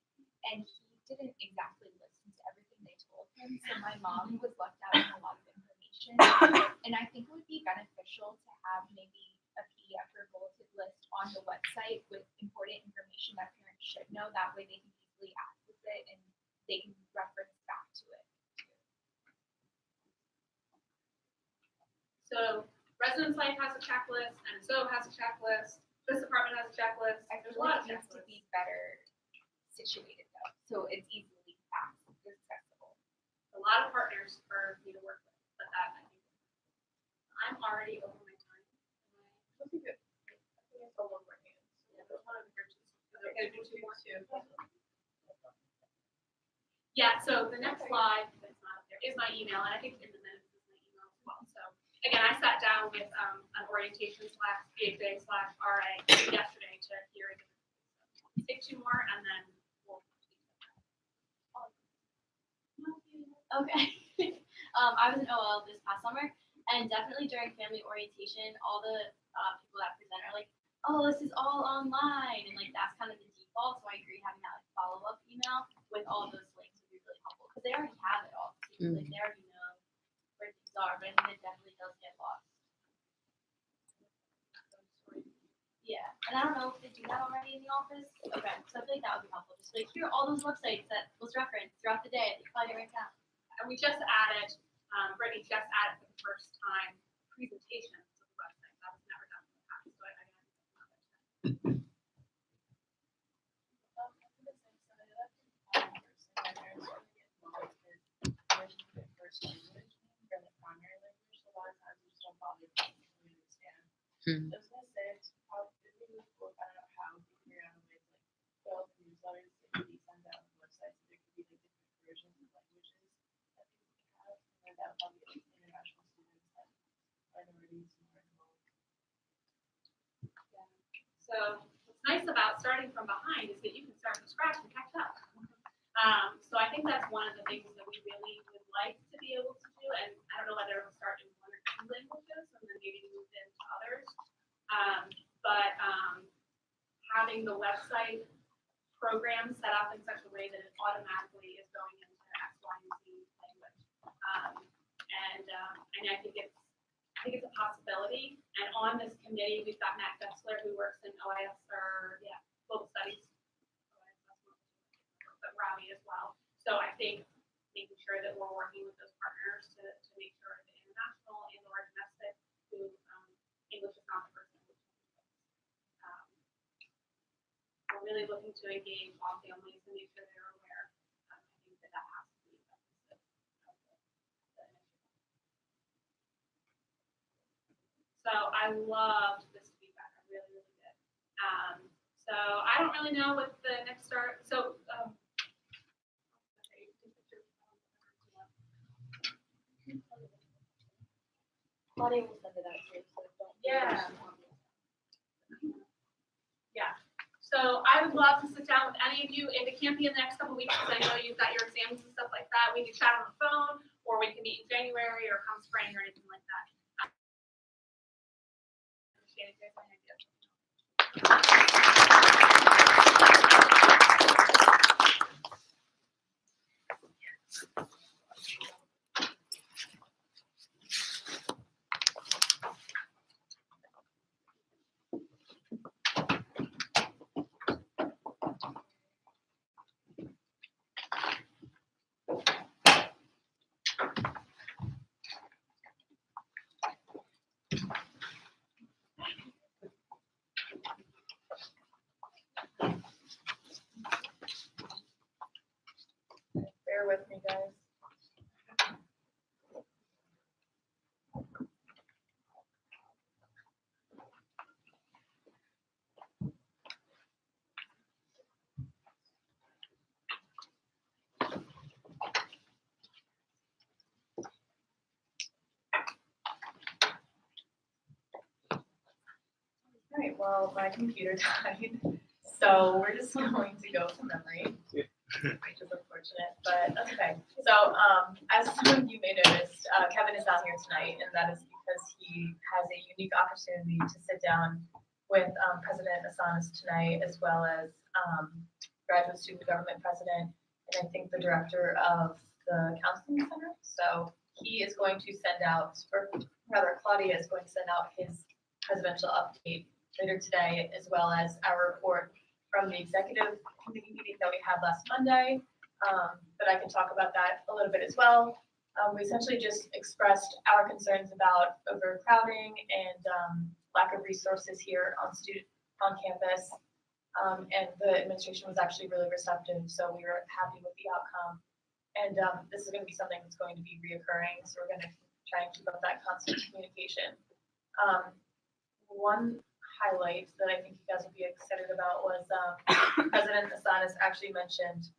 and he didn't exactly listen to everything they told him, so my mom was left out of a lot of information, and I think it would be beneficial to have maybe a PDF or bulleted list on the website with important information that parents should know, that way they can easily access it and they can reference back to it. So Residence Life has a checklist, and so has a checklist. This department has a checklist. I There's a feel lot like of it needs to checklists. be better situated though, so it's easily accessible. A lot of partners for me to work with, but that I think I'm already over my time. I think it's a one more hand. Yeah, there's one of the groups. They're gonna do two more too. Yeah, so the next slide that's not up there is my email, and I think in the minutes is my email as well. So again, I sat down with an orientation / PHA / RA yesterday to hear it. Take two more and then we'll. Okay. I was in OL this past summer, and definitely during family orientation, all the people that present are like, "Oh, this is all online," and like that's kind of the default. So I agree having that like follow-up email with all of those links would be really helpful because they already have it all. Too. Like they already know where things are, but I think it definitely does get lost. Yeah, and I don't know if they do that already in the office. Okay, so I feel like that would be helpful. Just like here are all those websites that was referenced throughout the day. You can find it right now. And we just added, Brittany just added for the first time presentations to the website. That was never done in the past. So I Hmm. I was gonna say it's probably really cool. I don't know how we figure out a way to like fill out the newsletters that could be sent out on the website, so there could be like different versions of out how the international students and minorities and marginalized. So what's nice about starting from behind is that you can start from scratch and catch up. So I think that's one of the things that we really would like to be able to do, and I don't know whether it'll start in one or two languages and then maybe move into others. But having the website program set up in such a way that it automatically is going into X, Y, and Z language. And I think it's a possibility. And on this committee, we've got Matt Gessler, who works in OIS or global studies, but Robbie as well. So I think making sure that we're working with those partners to make sure that international and or domestic, who English is not the first language. We're really looking to engage all families and make sure they're aware. I think that has to be the emphasis of the initiative. So I loved this feedback. I really, really did. So I don't really know what the next start. So Claudia will send it out to you, so don't. yeah. Yeah. So I would love to sit down with any of you. If it can't be in the next couple of weeks, because I know you've got your exams and stuff like that, we can chat on the phone, or we can meet in January or come spring or anything like that. Bear with me, guys. All right, well, my computer died, so we're just going to go from memory, which is unfortunate, but that's okay. So, as some of you may notice, Kevin is not here tonight, and that is because he has a unique opportunity to sit down with President Asanas tonight, as well as Graduate Student Government President, and I think the director of the Counseling Center. So he is going to send out, or rather, Claudia is going to send out his presidential update later today, as well as our report from the executive committee meeting that we had last Monday. But I can talk about that a little bit as well. We essentially just expressed our concerns about overcrowding and lack of resources here on campus. And the administration was actually really receptive, so we were happy with the outcome. And this is going to be something that's going to be reoccurring, so we're going to try and keep up that constant communication. One highlight that I think you guys will be excited about was President Asanas actually mentioned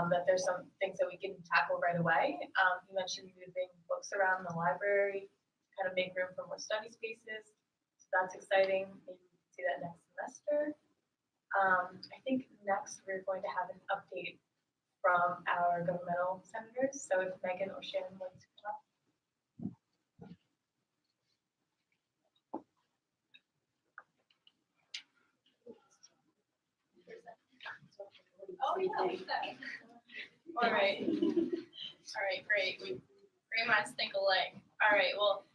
that there's some things that we can tackle right away. He mentioned moving books around the library, kind of make room for more study spaces. So that's exciting. Maybe we can see that next semester. I think next we're going to have an update from our governmental senators. So if Megan or Sharon would like to come up. Oh, yeah. All right. All right, great. We pretty much think alike. All right, well,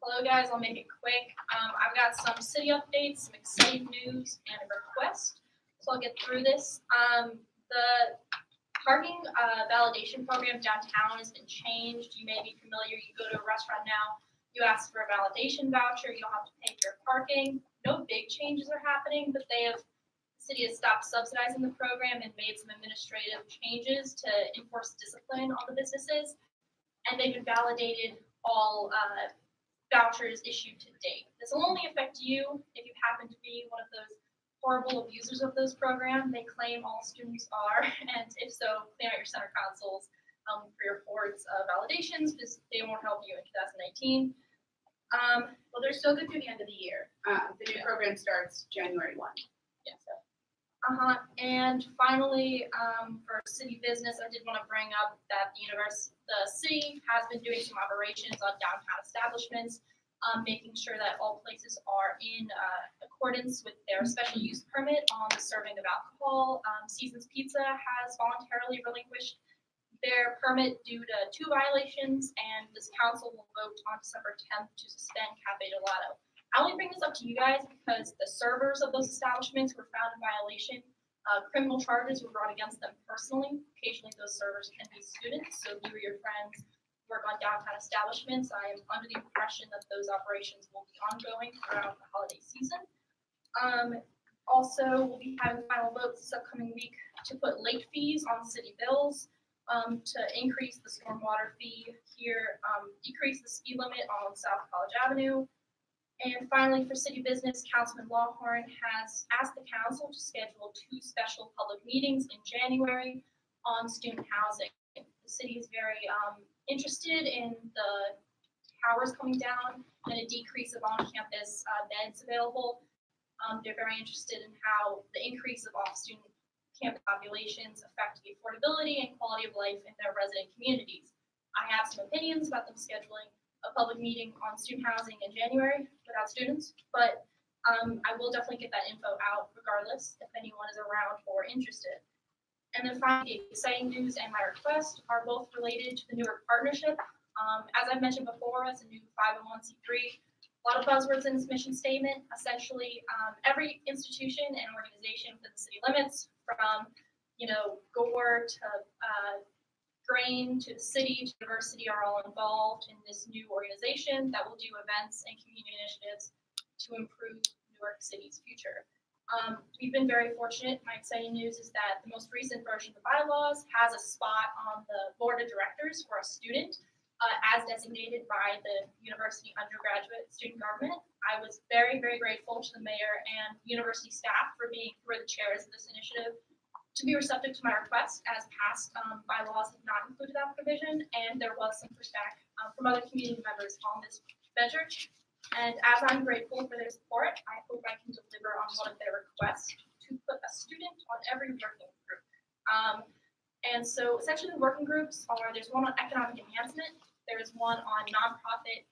hello guys, I'll make it quick. I've got some city updates, some exciting news, and a request. So I'll get through this. The parking validation program downtown has been changed. You may be familiar, you go to a restaurant now, you ask for a validation voucher, you don't have to pay for your parking. No big changes are happening, but the city has stopped subsidizing the program and made some administrative changes to enforce discipline on the businesses. And they've invalidated all vouchers issued to date. This will only affect you if you happen to be one of those horrible abusers of those programs. They claim all students are, and if so, clear out your center consoles. for your board's validations because they won't help you in 2019. Well, they're still good through the end of the year. The new program starts January 1. Yeah. And finally, for city business, I did want to bring up that the city has been doing some operations on downtown establishments, making sure that all places are in accordance with their special use permit on the serving of alcohol. Seasons Pizza has voluntarily relinquished their permit due to 2 violations, and this council will vote on December 10th to suspend Cafe Gelato. I only bring this up to you guys because the servers of those establishments were found in violation. Criminal charges were brought against them personally. Occasionally those servers can be students, so if you or your friends work on downtown establishments, I am under the impression that those operations will be ongoing throughout the holiday season. Also, we'll be having final votes this upcoming week to put late fees on city bills, to increase the stormwater fee here, decrease the speed limit on South College Avenue. And finally, for city business, Councilman Lawhorn has asked the council to schedule 2 special public meetings in January on student housing. The city is very interested in the towers coming down and a decrease of on-campus beds available. They're very interested in how the increase of off-student campus populations affect the affordability and quality of life in their resident communities. I have some opinions about them scheduling a public meeting on student housing in January without students, but I will definitely get that info out regardless if anyone is around or interested. And then finally, the exciting news and my request are both related to the Newark partnership. As I mentioned before, as a new 501c3, a lot of buzzwords in this mission statement. Essentially, every institution and organization within the city limits, from Gore to Drain to the city to university, are all involved in this new organization that will do events and community initiatives to improve Newark City's future. We've been very fortunate. My exciting news is that the most recent version of the bylaws has a spot on the board of directors for a student, as designated by the university undergraduate student government. I was very, very grateful to the mayor and university staff for being the chairs of this initiative to be receptive to my request, as past bylaws have not included that provision, and there was some pushback from other community members on this measure. And as I'm grateful for their support, I hope I can deliver on one of their requests to put a student on every working group. And so essentially the working groups are, there's one on economic enhancement, there's one on nonprofit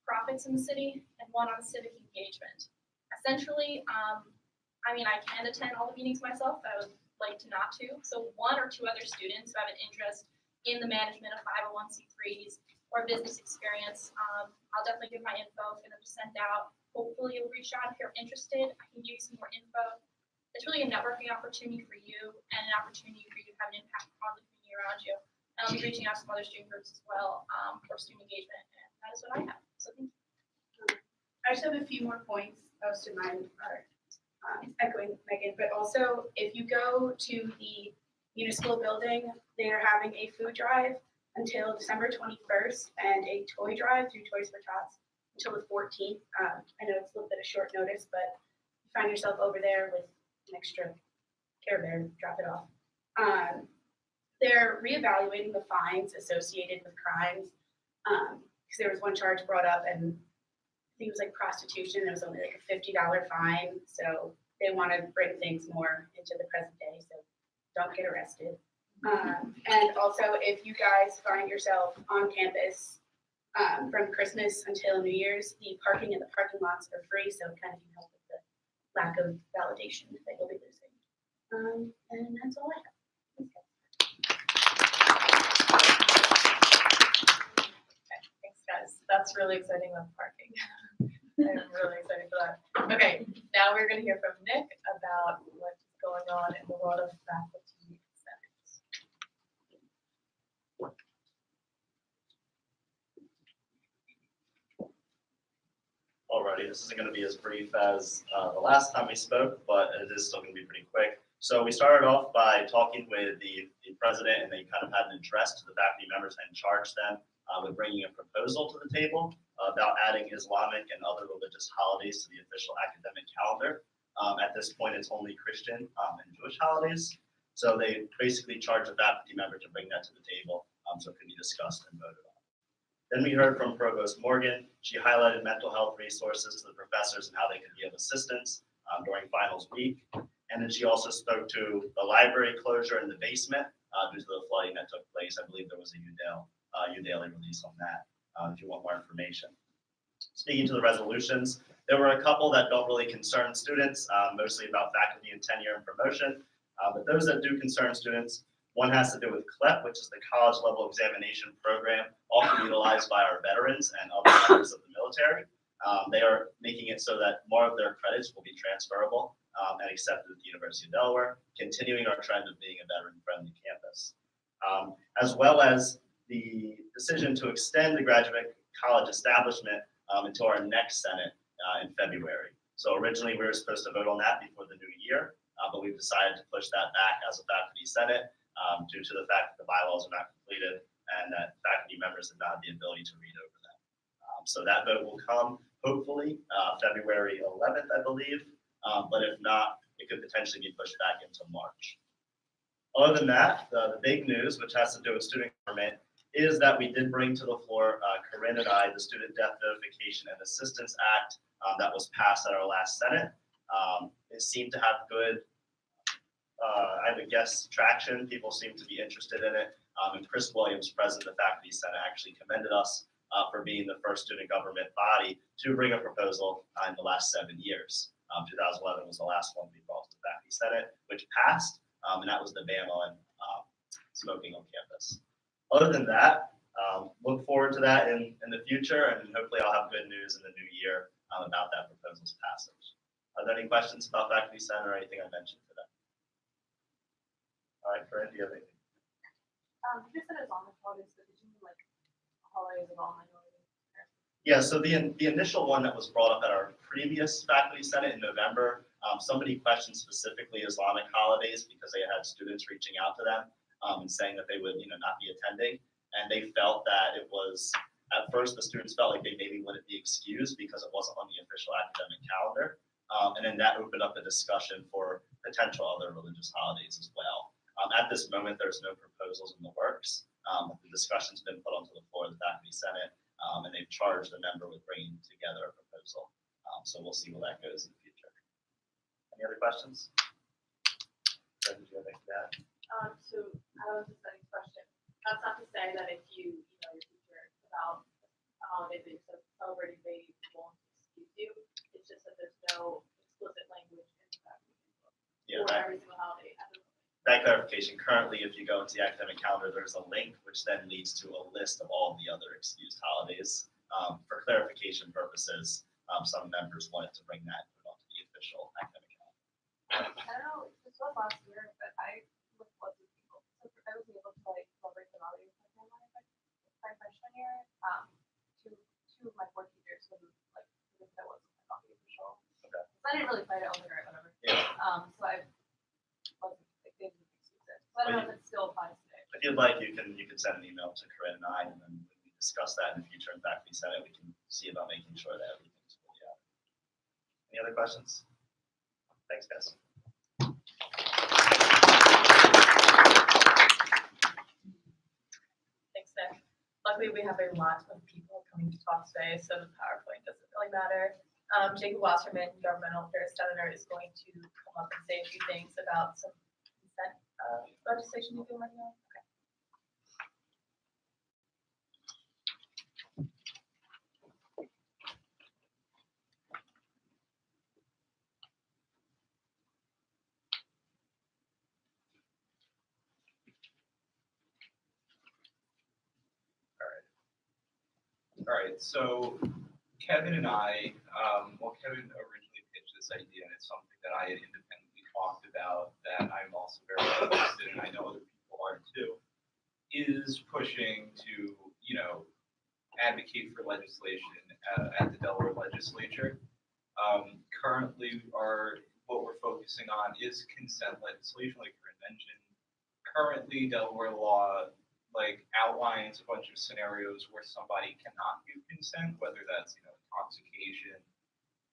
profits in the city, and one on civic engagement. Essentially, I can attend all the meetings myself. I would like to not to. So 1 or 2 other students who have an interest in the management of 501c3s or business experience, I'll definitely give my info for them to send out. Hopefully you'll reach out if you're interested. I can give you some more info. It's really a networking opportunity for you and an opportunity for you to have an impact on the community around you. And I'll be reaching out to some other student groups as well for student engagement. And that is what I have. So thank you. I just have a few more points. Most of mine are echoing Megan, but also if you go to the municipal building, they're having a food drive until December 21st and a toy drive through Toys for Tots until the 14th. I know it's a little bit of short notice, but you find yourself over there with an extra Care Bear, drop it off. They're reevaluating the fines associated with crimes, because there was one charge brought up, and I think it was like prostitution. It was only like a $50 fine, so they want to bring things more into the present day, so don't get arrested. And also, if you guys find yourself on campus from Christmas until New Year's, the parking in the parking lots are free, so it kind of can help with the lack of validation that you'll be losing. And that's all I have. Thanks, guys. That's really exciting about parking. I'm really excited for that. Okay, now we're going to hear from Nick about what's going on in the world of faculty incentives. Alrighty, this isn't going to be as brief as the last time we spoke, but it is still going to be pretty quick. So we started off by talking with the president, and they kind of had an address to the faculty members and charged them with bringing a proposal to the table about adding Islamic and other religious holidays to the official academic calendar. At this point, it's only Christian and Jewish holidays. So they basically charged the faculty member to bring that to the table. so it could be discussed and voted on. Then we heard from Provost Morgan. She highlighted mental health resources to the professors and how they could be of assistance during finals week. And then she also spoke to the library closure in the basement due to the flooding that took place. I believe there was a UDaily release on that if you want more information. Speaking to the resolutions, there were a couple that don't really concern students, mostly about faculty and tenure and promotion. But those that do concern students, one has to do with CLEP, which is the college level examination program, often utilized by our veterans and other members of the military. They are making it so that more of their credits will be transferable and accepted at the University of Delaware, continuing our trend of being a veteran-friendly campus. As well as the decision to extend the graduate college establishment until our next Senate in February. So originally we were supposed to vote on that before the new year, but we've decided to push that back as a faculty senate due to the fact that the bylaws are not completed and that faculty members have not had the ability to read over them. So that vote will come hopefully February 11th, I believe, but if not, it could potentially be pushed back into March. Other than that, the big news, which has to do with student government, is that we did bring to the floor, Corinne and I, the Student Death Notification and Assistance Act that was passed at our last Senate. It seemed to have good, I would guess, traction. People seem to be interested in it. And Chris Williams, president of the Faculty Senate, actually commended us for being the first student government body to bring a proposal in the last 7 years. 2011 was the last one we brought to the Faculty Senate, which passed, and that was the ban on smoking on campus. Other than that, look forward to that in the future, and hopefully I'll have good news in the new year about that proposal's passage. Are there any questions about Faculty Senate or anything I mentioned today? All right, Corinne, do you have anything? You just said Islamic holidays, but did you mean like holidays of all minorities? Yeah, so the initial one that was brought up at our previous Faculty Senate in November, somebody questioned specifically Islamic holidays because they had students reaching out to them and saying that they would, not be attending, and they felt that it was, at first the students felt like they maybe wouldn't be excused because it wasn't on the official academic calendar, and then that opened up a discussion for potential other religious holidays as well. At this moment, there's no proposals in the works. The discussion's been put onto the floor of the Faculty Senate, and they've charged a member with bringing together a proposal. So we'll see where that goes in the future. Any other questions? Did you have anything to add? So I was just a question. That's not to say that if you email your teacher about a holiday that you're celebrating, they won't excuse you. It's just that there's no explicit language in the faculty handbook for every single holiday at the moment. That clarification, currently, if you go into the academic calendar, there's a link which then leads to a list of all the other excused holidays. For clarification purposes, some members wanted to bring that onto the official academic calendar. I don't know, this was last year, but I looked lots of people. So I was able to like celebrate the holidays with my family my freshman year. Two of my 4 teachers wouldn't like that wasn't on the official. Okay. So I didn't really fight it, I was like, all right, whatever. Yeah. So I wasn't like they didn't excuse it. So I don't know if it still applies today. If you'd like, you can send an email to Corinne and I, and then when we discuss that in the future in Faculty Senate, we can see about making sure that everything's fully out. Any other questions? Thanks, guys. Thanks, Nick. Luckily, we have a lot of people coming to talk today, so the PowerPoint doesn't really matter. Jacob Wasserman, Governmental Affairs Senator, is going to come up and say a few things about some consent legislation you've been working on. Okay. All right, so Kevin and I, Kevin originally pitched this idea, and it's something that I had independently talked about that I'm also very interested in, and I know other people are too, is pushing to, advocate for legislation at the Delaware legislature. Currently, what we're focusing on is consent legislation, like Corinne mentioned. Currently, Delaware law outlines a bunch of scenarios where somebody cannot give consent, whether that's intoxication,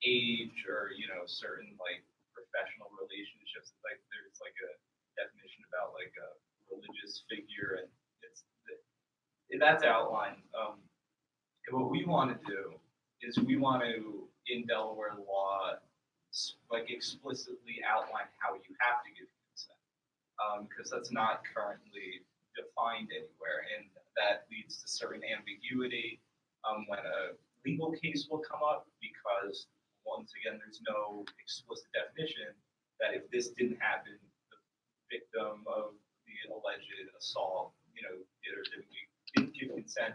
age, or certain professional relationships. There's a definition about a religious figure, and that's outlined. And what we want to do is we want to, in Delaware law, like explicitly outline how you have to give consent, because that's not currently defined anywhere, and that leads to certain ambiguity when a legal case will come up, because once again, there's no explicit definition that if this didn't happen, the victim of the alleged assault, did or didn't give consent.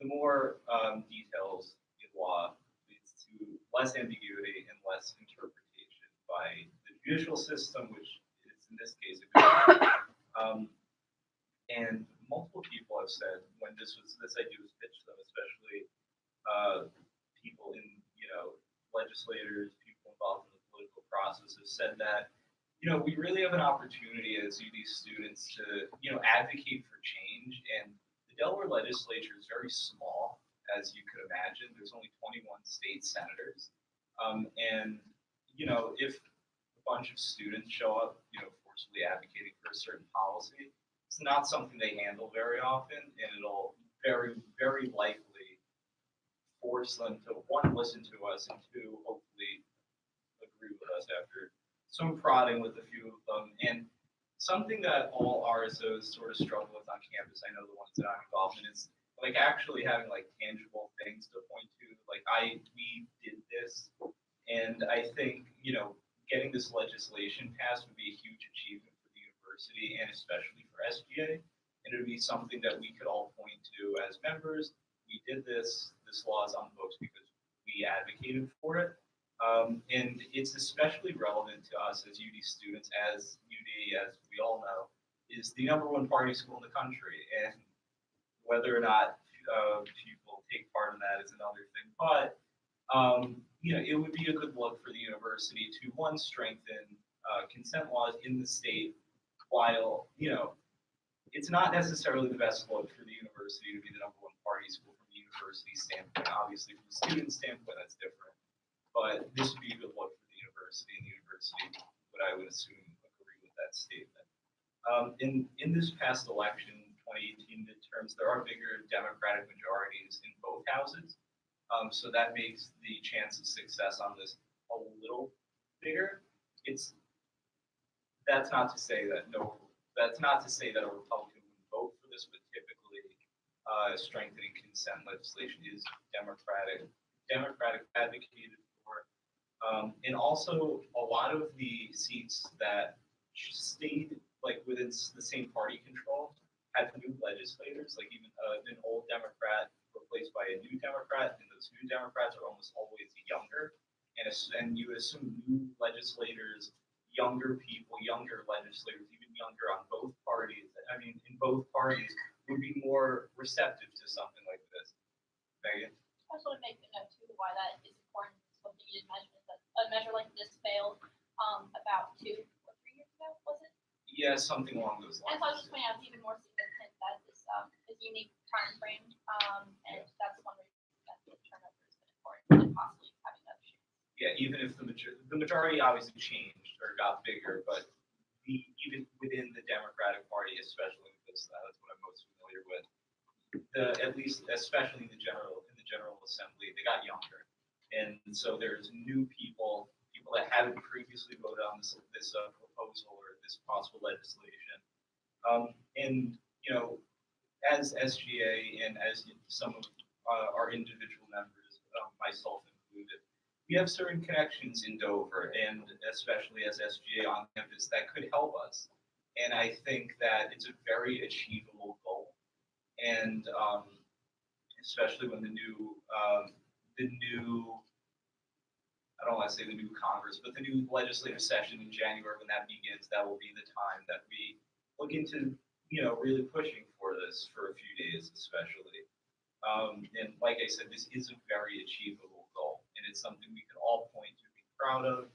The more details in law leads to less ambiguity and less interpretation by the judicial system, which is in this case a good thing. And multiple people have said when this idea was pitched to them, especially people in legislators, people involved in the political process, have said that we really have an opportunity as UD students to advocate for change. And the Delaware legislature is very small, as you could imagine. There's only 21 state senators, and if a bunch of students show up, forcefully advocating for a certain policy, it's not something they handle very often, and it'll very, very likely force them to, one, listen to us, and two, hopefully agree with us after some prodding with a few of them. And something that all RSOs sort of struggle with on campus, I know the ones that I'm involved in, is like actually having like tangible things to point to. Like we did this, and I think getting this legislation passed would be a huge achievement for the university and especially for SGA. And it would be something that we could all point to as members. We did this. This law is on the books because we advocated for it. And it's especially relevant to us as UD students, as UD, as we all know, is the #1 party school in the country. And whether or not people take part in that is another thing. But, it would be a good look for the university to, one, strengthen consent laws in the state, while, it's not necessarily the best look for the university to be the #1 party school from the university standpoint. Obviously, from the student standpoint, that's different. But this would be a good look for the university, and the university would, I would assume, agree with that statement. In this past election, 2018 midterms, there are bigger Democratic majorities in both houses. So that makes the chance of success on this a little bigger. That's not to say that a Republican would vote for this, but typically strengthening consent legislation is Democratic advocated for. And also a lot of the seats that stayed like within the same party control had new legislators, like even an old Democrat replaced by a new Democrat, and those new Democrats are almost always younger. And you assume new legislators, younger people, younger legislators, even younger on both parties. I mean, in both parties would be more receptive to something like this. Megan? I just want to make a note too why that is important. Something you didn't mention is that a measure like this failed about 2 or 3 years ago, was it? Yeah, something along those lines. And so I was just pointing out it's even more significant that this unique time frame, and that's one reason that the turnover has been important and possibly having other shoots. Yeah, even if the majority obviously changed or got bigger, but even within the Democratic Party, especially because that's what I'm most familiar with, at least especially in the General Assembly, they got younger, and so there's new people that haven't previously voted on this proposal or this possible legislation, and as SGA and as some of our individual members, myself included, we have certain connections in Dover, and especially as SGA on campus, that could help us. And I think that it's a very achievable goal, and especially when the new I don't want to say the new Congress, but the new legislative session in January, when that begins, that will be the time that we look into, really pushing for this for a few days, especially. And like I said, this is a very achievable goal, and it's something we can all point to, be proud of,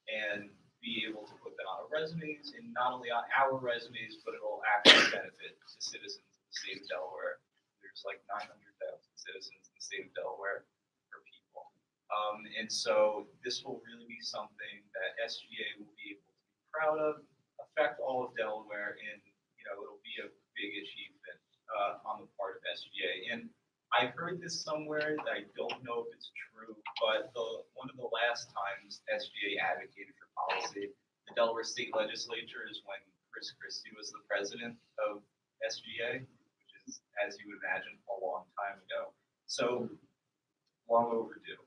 and be able to put that on our resumes, and not only on our resumes, but it will actually benefit the citizens of the state of Delaware. There's like 900,000 citizens in the state of Delaware per people. And so this will really be something that SGA will be able to be proud of, affect all of Delaware, and it'll be a big achievement on the part of SGA. And I heard this somewhere that I don't know if it's true, but one of the last times SGA advocated for policy, the Delaware State Legislature is when Chris Christie was the president of SGA, which is, as you would imagine, a long time ago. So long overdue.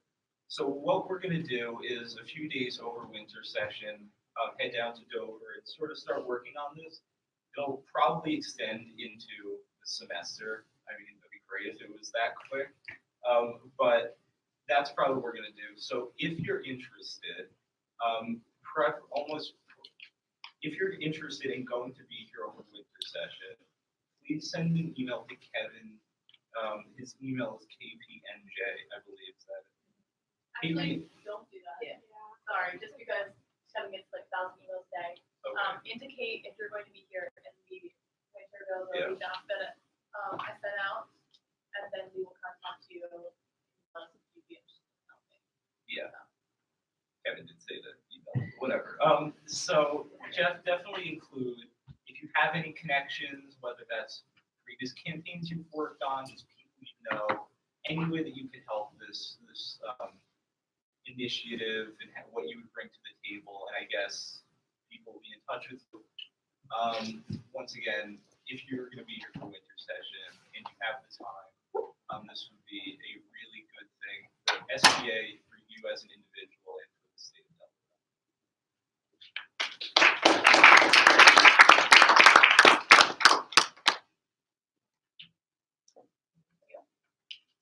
So what we're going to do is a few days over winter session, head down to Dover and sort of start working on this. It'll probably extend into the semester. I mean, it'd be great if it was that quick, but that's probably what we're going to do. So if you're interested, if you're interested in going to be here over winter session, please send an email to Kevin. His email is kpnj, I believe. Is that it? Actually, don't do that. Yeah. Sorry, just because Kevin gets like 1,000 emails a day. Okay. Indicate if you're going to be here in the winter availability doc that I sent out, and then we will contact you if you'd be interested in something. Yeah. Kevin did say that, whatever. So Jeff, definitely include, if you have any connections, whether that's previous campaigns you've worked on, just people you know, any way that you could help this initiative and what you would bring to the table, and I guess people will be in touch with you. Once again, if you're going to be here for winter session and you have the time, this would be a really good thing for SGA, for you as an individual, and for the state of Delaware.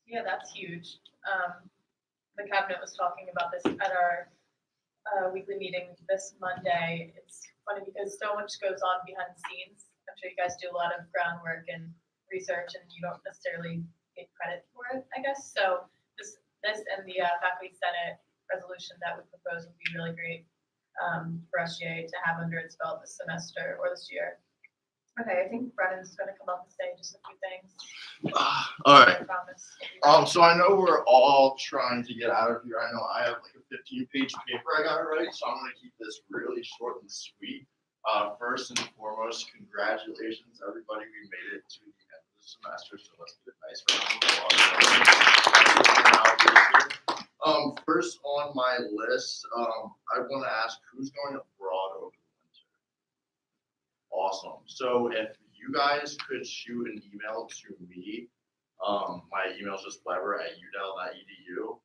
Yeah, that's huge. The cabinet was talking about this at our weekly meeting this Monday. It's funny because so much goes on behind the scenes. I'm sure you guys do a lot of groundwork and research, and you don't necessarily get credit for it, I guess. So this and the faculty senate resolution that we propose would be really great for SGA to have under its belt this semester or this year. Okay, I think Brennan's going to come up and say just a few things. All right. I promise. So I know we're all trying to get out of here. I know I have like a 15-page paper I got to write, so I'm going to keep this really short and sweet. First and foremost, congratulations, everybody. We made it to the end of the semester, so let's get a nice round of applause. First on my list, I want to ask who's going abroad over the winter. Awesome. So if you guys could shoot an email to me, my email is just weber@udel.edu.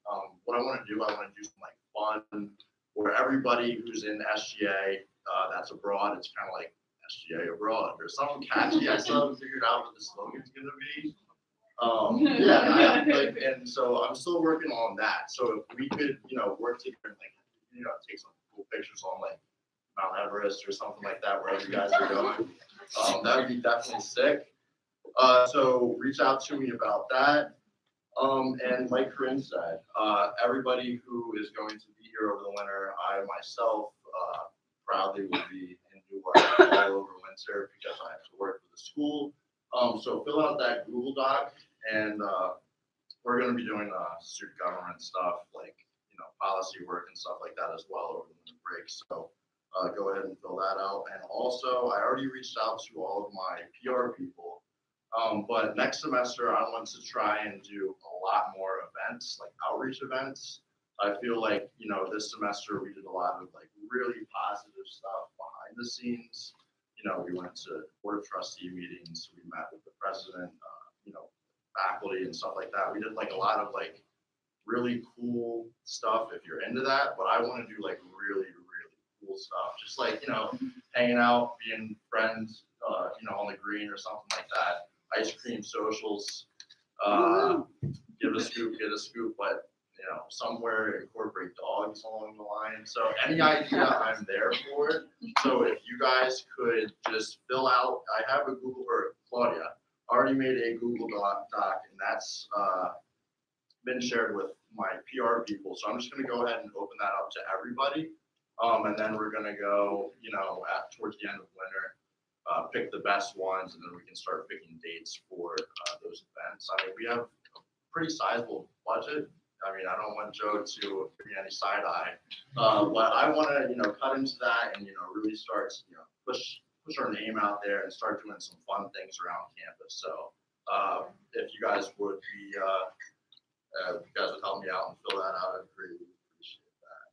What I want to do, I want to do some like fun where everybody who's in SGA that's abroad, it's kind of like SGA abroad or something catchy. I still haven't figured out what the slogan's gonna be. And so I'm still working on that. So if we could, work together and take some cool pictures on like Mount Everest or something like that, wherever you guys are going, that would be definitely sick. So reach out to me about that. And like Corinne said, everybody who is going to be here over the winter, I myself proudly will be in Newark all over winter because I have to work for the school. So fill out that Google Doc, and we're going to be doing student government stuff, like policy work and stuff like that as well over the winter break. So go ahead and fill that out. And also, I already reached out to all of my PR people. But next semester, I want to try and do a lot more events, like outreach events. I feel like, this semester we did a lot of like really positive stuff behind the scenes. We went to board of trustee meetings, we met with the president, faculty and stuff like that. We did like a lot of like really cool stuff if you're into that, but I want to do like really, really cool stuff. Just like, hanging out, being friends, on the green or something like that. Ice cream socials, give a scoop, get a scoop, but somewhere incorporate dogs along the line. So any idea, I'm there for it. So if you guys could just fill out, I have a Google, or Claudia already made a Google Doc, and that's been shared with my PR people. So I'm just going to go ahead and open that up to everybody. And then we're going to go, towards the end of winter, pick the best ones, and then we can start picking dates for those events. I mean, we have a pretty sizable budget. I mean, I don't want Joe to give me any side eye, but I want to, cut into that and, really start, push our name out there and start doing some fun things around campus. So if you guys would be, if you guys would help me out and fill that out, I'd really appreciate that.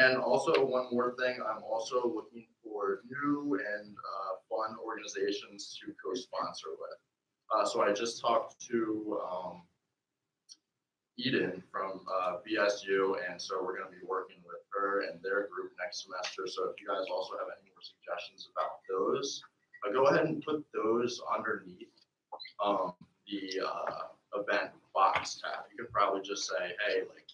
And also one more thing, I'm also looking for new and fun organizations to co-sponsor with. So I just talked to Eden from BSU, and so we're going to be working with her and their group next semester. So if you guys also have any more suggestions about those, go ahead and put those underneath the event box tab. You could probably just say, hey, like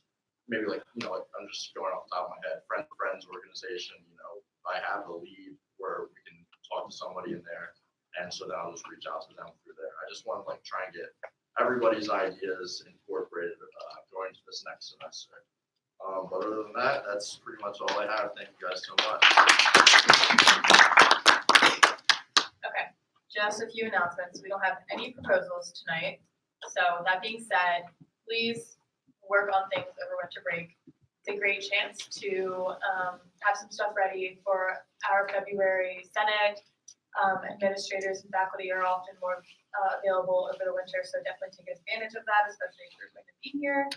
maybe like, you know, like I'm just going off the top of my head, friends organization, you know, I have a lead where we can talk to somebody in there. And so then I'll just reach out to them through there. I just want to like try and get everybody's ideas incorporated going to this next semester. But other than that, that's pretty much all I have. Thank you guys so much. Okay, just a few announcements. We don't have any proposals tonight. So that being said, please work on things over winter break. It's a great chance to have some stuff ready for our February Senate. Administrators and faculty are often more available over the winter, so definitely take advantage of that, especially if you're going to be here.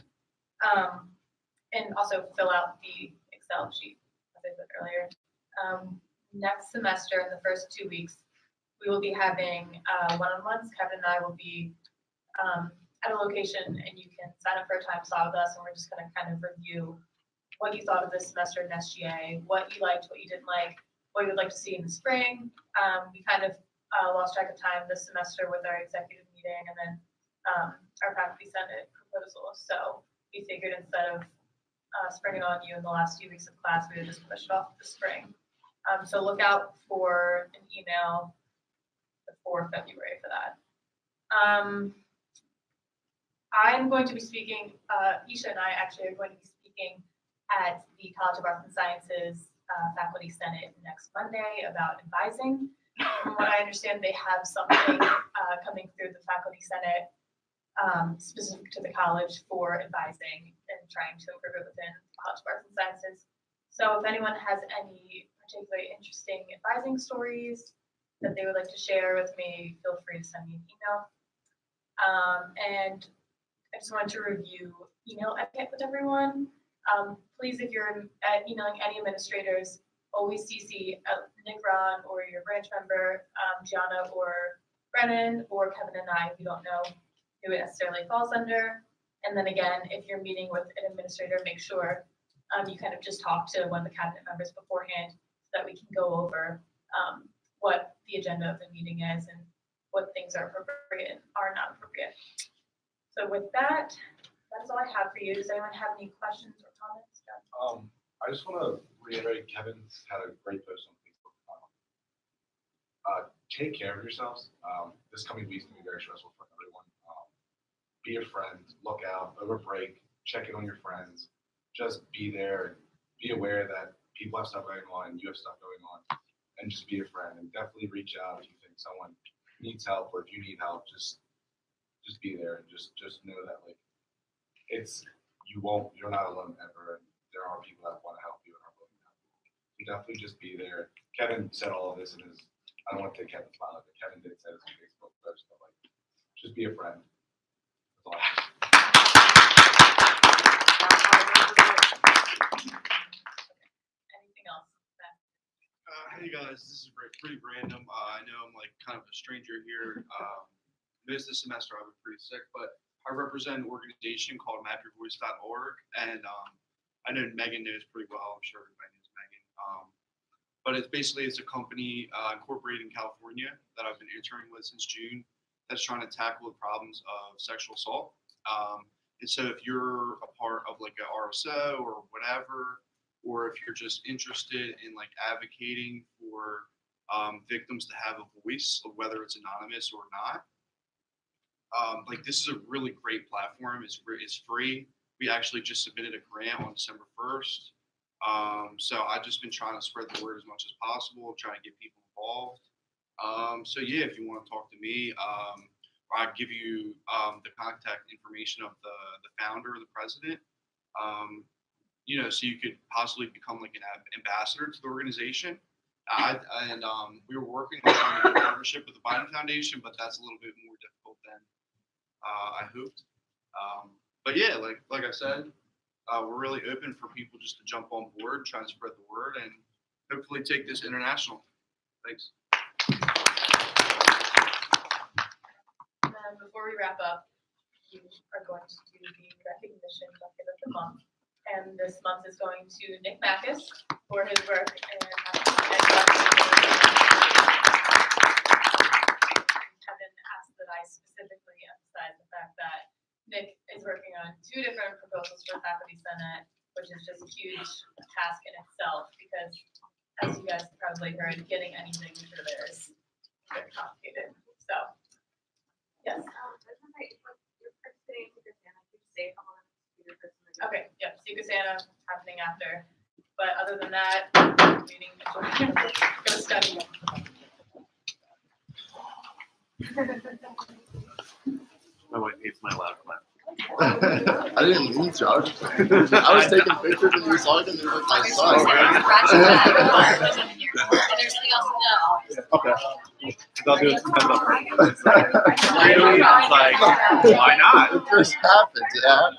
And also fill out the Excel sheet, as I said earlier. Next semester, in the first 2 weeks, we will be having one-on-ones. Kevin and I will be at a location, and you can sign up for a time slot with us, and we're just going to kind of review what you thought of this semester in SGA, what you liked, what you didn't like, what you would like to see in the spring. We kind of lost track of time this semester with our executive meeting and then our faculty senate proposal. So we figured instead of springing on you in the last few weeks of class, we would just push it off to the spring. So look out for an email before February for that. I'm going to be speaking, Isha and I actually are going to be speaking at the College of Arts and Sciences Faculty Senate next Monday about advising. From what I understand, they have something coming through the Faculty Senate specific to the college for advising and trying to improve it within the College of Arts and Sciences. So if anyone has any particularly interesting advising stories that they would like to share with me, feel free to send me an email. And I just wanted to review email etiquette with everyone. Please, if you're emailing any administrators, always CC Nick Ron or your branch member, Gianna or Brennan or Kevin and I. We don't know who it necessarily falls under. And then again, if you're meeting with an administrator, make sure you kind of just talk to one of the cabinet members beforehand so that we can go over what the agenda of the meeting is and what things are appropriate and are not appropriate. So with that, that's all I have for you. Does anyone have any questions or comments? John? I just want to reiterate, Kevin's had a great post on Facebook. Take care of yourselves. This coming week's going to be very stressful for everyone. Be a friend, look out, over break, check in on your friends. Just be there. Be aware that people have stuff going on and you have stuff going on. And just be a friend. And definitely reach out if you think someone needs help or if you need help. Just be there and just know that like you're not alone ever. And there are people that want to help you and are willing to help you. So definitely just be there. Kevin said all of this in his, I don't want to take Kevin's spot, but Kevin did say this on Facebook post, but like, just be a friend. That's all I have. Anything else? Hey guys, this is pretty random. I know I'm like kind of a stranger here. Missed this semester, I've been pretty sick, but I represent an organization called mapyourvoice.org, and I know Megan knows pretty well. I'm sure everybody knows Megan. But it's a company incorporated in California that I've been interning with since June that's trying to tackle the problems of sexual assault. And so if you're a part of like a RSO or whatever, or if you're just interested in like advocating for victims to have a voice, whether it's anonymous or not, like this is a really great platform. It's free. We actually just submitted a grant on December 1st. So I've just been trying to spread the word as much as possible, trying to get people involved. So yeah, if you want to talk to me, I'll give you the contact information of the founder or the president. So you could possibly become like an ambassador to the organization. We were working on a partnership with the Biden Foundation, but that's a little bit more difficult than I hoped. But yeah, like I said, we're really open for people just to jump on board, try and spread the word, and hopefully take this international. Thanks. And then before we wrap up, you are going to do the recognition bucket of the month. And this month is going to Nick Mackus for his work in Kevin asked that I specifically emphasize the fact that Nick is working on 2 different proposals for Faculty Senate, which is just a huge task in itself because, as you guys probably heard, getting anything through there is very complicated. So, yes. Okay, yep, Secret Santa happening after. But other than that, meeting, go study. My wife hates my loud clap. I didn't mean to. I was taking pictures and you were talking and it was my son. Okay. I'll do it. It's like, why not? It just happened, yeah.